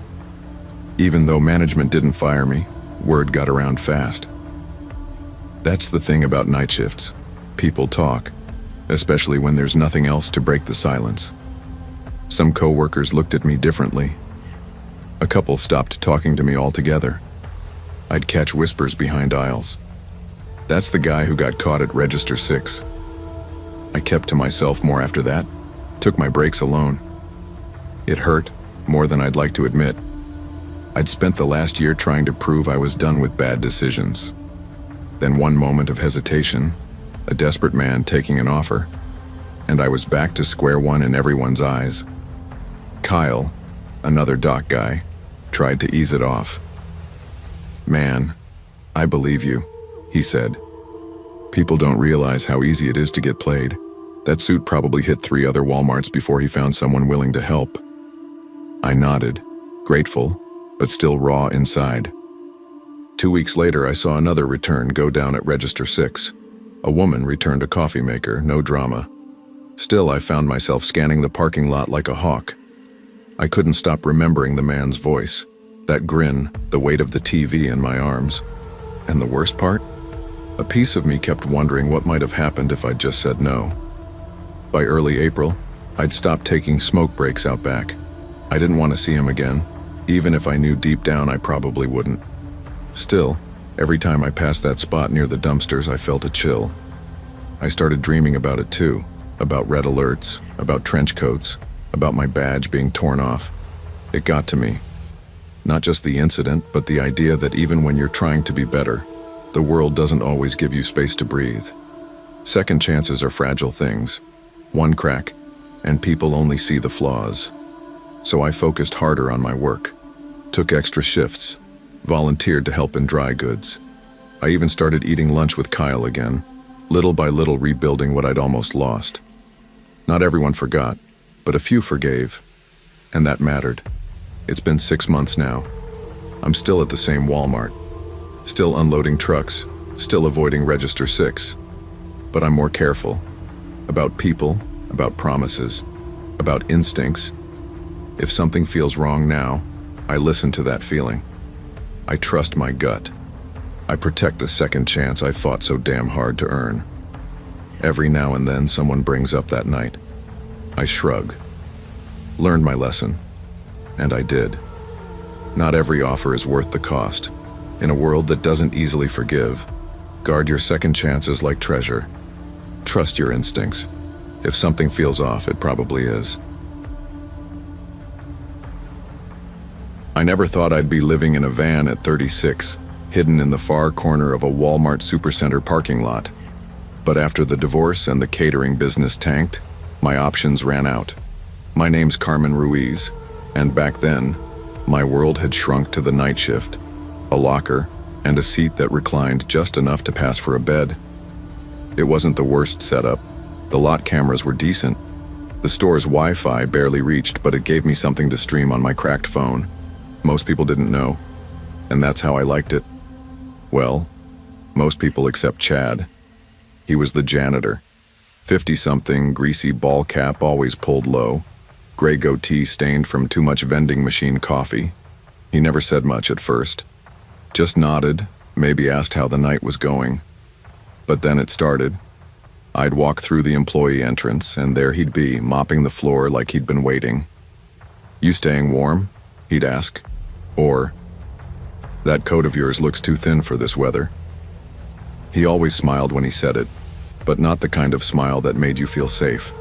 Even though management didn't fire me, word got around fast. That's the thing about night shifts. People talk, especially when there's nothing else to break the silence. Some coworkers looked at me differently. A couple stopped talking to me altogether. I'd catch whispers behind aisles. "That's the guy who got caught at register 6. I kept to myself more after that, took my breaks alone. It hurt, more than I'd like to admit. I'd spent the last year trying to prove I was done with bad decisions. Then one moment of hesitation, a desperate man taking an offer, and I was back to square one in everyone's eyes. Kyle, another dock guy, tried to ease it off. "Man, I believe you," he said. "People don't realize how easy it is to get played. That suit probably hit 3 other Walmarts before he found someone willing to help. I nodded, grateful, but still raw inside. 2 weeks later, I saw another return go down at Register 6. A woman returned a coffee maker, no drama. Still, I found myself scanning the parking lot like a hawk. I couldn't stop remembering the man's voice, that grin, the weight of the TV in my arms. And the worst part? A piece of me kept wondering what might have happened if I'd just said no. By early April, I'd stopped taking smoke breaks out back. I didn't want to see him again, even if I knew deep down I probably wouldn't. Still, every time I passed that spot near the dumpsters, I felt a chill. I started dreaming about it too, about red alerts, about trench coats, about my badge being torn off. It got to me. Not just the incident, but the idea that even when you're trying to be better, the world doesn't always give you space to breathe. Second chances are fragile things. One crack, and people only see the flaws. So I focused harder on my work, took extra shifts, volunteered to help in dry goods. I even started eating lunch with Kyle again, little by little rebuilding what I'd almost lost. Not everyone forgot, but a few forgave, and that mattered. It's been 6 months now. I'm still at the same Walmart, still unloading trucks, still avoiding Register 6, but I'm more careful. About people, about promises, about instincts. If something feels wrong now, I listen to that feeling. I trust my gut. I protect the second chance I fought so damn hard to earn. Every now and then someone brings up that night. I shrug. Learned my lesson. And I did. Not every offer is worth the cost. In a world that doesn't easily forgive, guard your second chances like treasure. Trust your instincts. If something feels off, it probably is. I never thought I'd be living in a van at 36, hidden in the far corner of a Walmart supercenter parking lot. But after the divorce and the catering business tanked, my options ran out. My name's Carmen Ruiz, and back then, my world had shrunk to the night shift, a locker, and a seat that reclined just enough to pass for a bed. It wasn't the worst setup. The lot cameras were decent. The store's Wi-Fi barely reached, but it gave me something to stream on my cracked phone. Most people didn't know, and that's how I liked it. Well, most people except Chad. He was the janitor. 50-something, greasy ball cap always pulled low, gray goatee stained from too much vending machine coffee. He never said much at first. Just nodded, maybe asked how the night was going. But then it started. I'd walk through the employee entrance, and there he'd be, mopping the floor like he'd been waiting. "You staying warm?" he'd ask. Or, "That coat of yours looks too thin for this weather." He always smiled when he said it, but not the kind of smile that made you feel safe.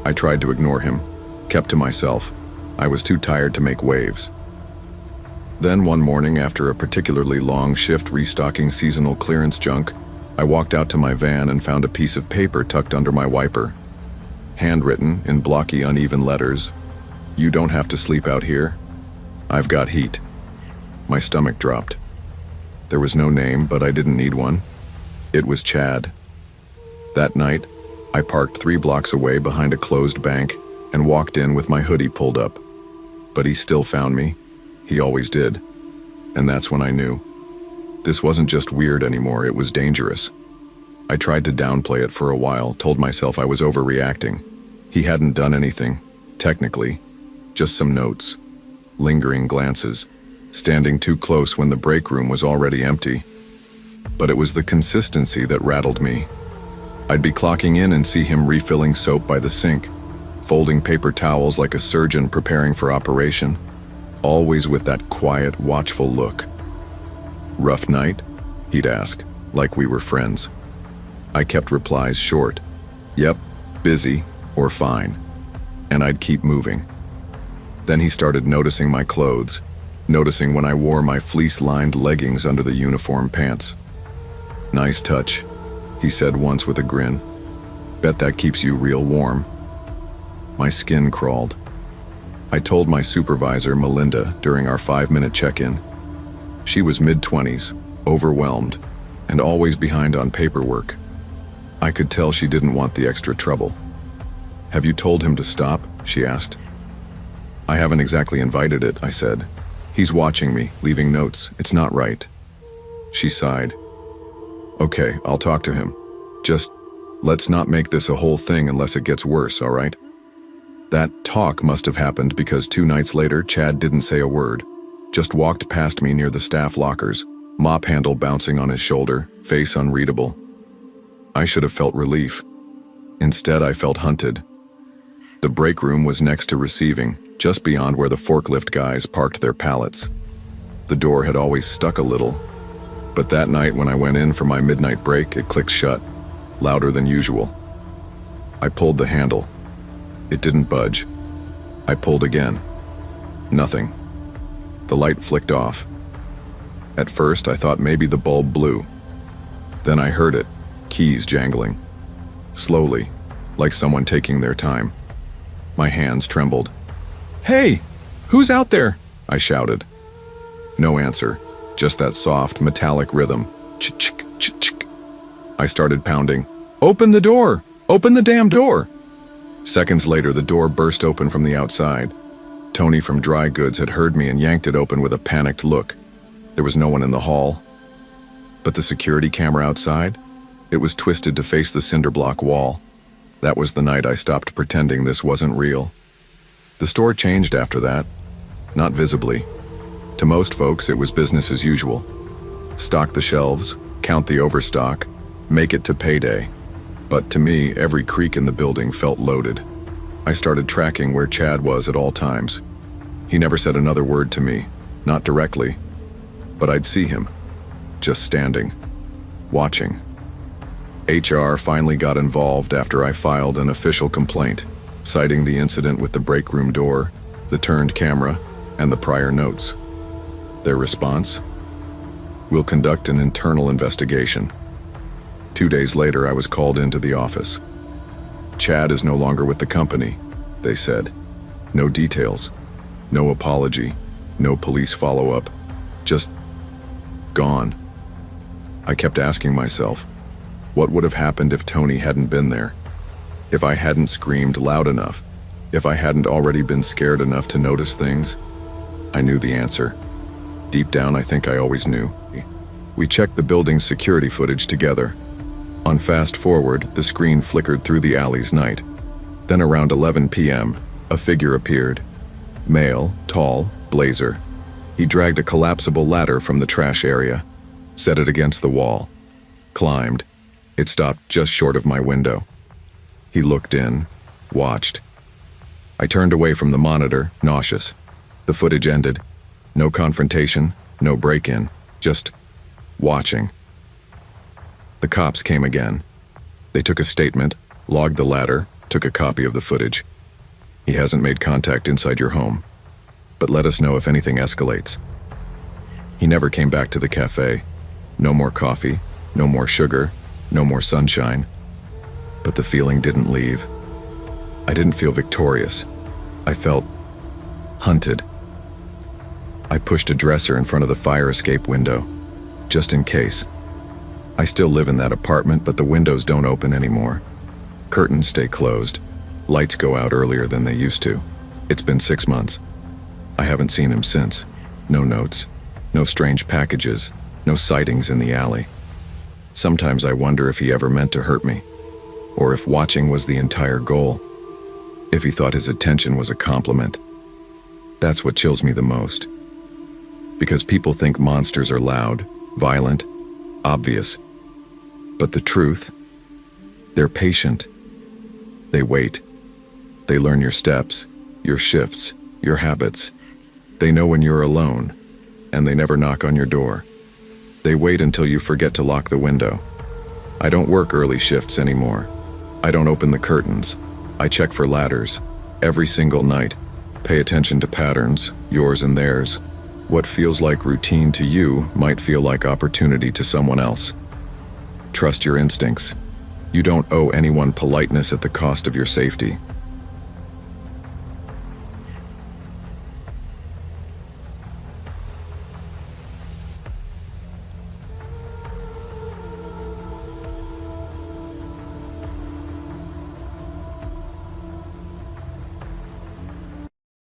I tried to ignore him, kept to myself. I was too tired to make waves. Then one morning, after a particularly long shift restocking seasonal clearance junk, I walked out to my van and found a piece of paper tucked under my wiper. Handwritten in blocky, uneven letters, "You don't have to sleep out here. I've got heat." My stomach dropped. There was no name, but I didn't need one. It was Chad. That night, I parked 3 blocks away behind a closed bank and walked in with my hoodie pulled up. But he still found me. He always did. And that's when I knew. This wasn't just weird anymore, it was dangerous. I tried to downplay it for a while, told myself I was overreacting. He hadn't done anything, technically. Just some notes, lingering glances, standing too close when the break room was already empty. But it was the consistency that rattled me. I'd be clocking in and see him refilling soap by the sink, folding paper towels like a surgeon preparing for operation, always with that quiet, watchful look. "Rough night?" he'd ask, like we were friends. I kept replies short. "Yep, busy," or "fine." And I'd keep moving. Then he started noticing my clothes, noticing when I wore my fleece-lined leggings under the uniform pants. "Nice touch," he said once with a grin. "Bet that keeps you real warm." My skin crawled. I told my supervisor, Melinda, during our 5-minute check-in. She was mid-20s, overwhelmed, and always behind on paperwork. I could tell she didn't want the extra trouble. "Have you told him to stop?" she asked. "I haven't exactly invited it," I said. "He's watching me, leaving notes. It's not right." She sighed. "Okay, I'll talk to him. Just let's not make this a whole thing unless it gets worse, all right?" That talk must have happened because 2 nights later, Chad didn't say a word, just walked past me near the staff lockers, mop handle bouncing on his shoulder, face unreadable. I should have felt relief. Instead, I felt hunted. The break room was next to receiving, just beyond where the forklift guys parked their pallets. The door had always stuck a little, but that night when I went in for my midnight break, it clicked shut, louder than usual. I pulled the handle. It didn't budge. I pulled again. Nothing. The light flicked off. At first, I thought maybe the bulb blew. Then I heard it, keys jangling. Slowly, like someone taking their time. My hands trembled. "Hey! Who's out there?" I shouted. No answer, just that soft, metallic rhythm. Ch-chick, ch-chick. I started pounding. "Open the door! Open the damn door!" Seconds later, the door burst open from the outside. Tony from Dry Goods had heard me and yanked it open with a panicked look. There was no one in the hall. But the security camera outside? It was twisted to face the cinder block wall. That was the night I stopped pretending this wasn't real. The store changed after that. Not visibly. To most folks, it was business as usual. Stock the shelves, count the overstock, make it to payday. But to me, every creak in the building felt loaded. I started tracking where Chad was at all times. He never said another word to me, not directly. But I'd see him, just standing, watching. HR finally got involved after I filed an official complaint, citing the incident with the break room door, the turned camera, and the prior notes. Their response? "We'll conduct an internal investigation." 2 days later, I was called into the office. "Chad is no longer with the company," they said. No details, no apology, no police follow-up, just gone. I kept asking myself, what would have happened if Tony hadn't been there? If I hadn't screamed loud enough? If I hadn't already been scared enough to notice things? I knew the answer. Deep down, I think I always knew. We checked the building's security footage together. On fast forward, the screen flickered through the alley's night. Then around 11 p.m., a figure appeared. Male, tall, blazer. He dragged a collapsible ladder from the trash area, set it against the wall, climbed. It stopped just short of my window. He looked in, watched. I turned away from the monitor, nauseous. The footage ended. No confrontation, no break-in, just watching. The cops came again. They took a statement, logged the ladder, took a copy of the footage. He hasn't made contact inside your home, but let us know if anything escalates. He never came back to the cafe. No more coffee, no more sugar, no more sunshine. But the feeling didn't leave. I didn't feel victorious. I felt hunted. I pushed a dresser in front of the fire escape window, just in case. I still live in that apartment, but the windows don't open anymore. Curtains stay closed. Lights go out earlier than they used to. It's been 6 months. I haven't seen him since. No notes, no strange packages, no sightings in the alley. Sometimes I wonder if he ever meant to hurt me, or if watching was the entire goal, if he thought his attention was a compliment. That's what chills me the most. Because people think monsters are loud, violent, obvious. But the truth, they're patient. They wait. They learn your steps, your shifts, your habits. They know when you're alone, and they never knock on your door. They wait until you forget to lock the window. I don't work early shifts anymore. I don't open the curtains. I check for ladders, every single night. Pay attention to patterns, yours and theirs. What feels like routine to you might feel like opportunity to someone else. Trust your instincts. You don't owe anyone politeness at the cost of your safety.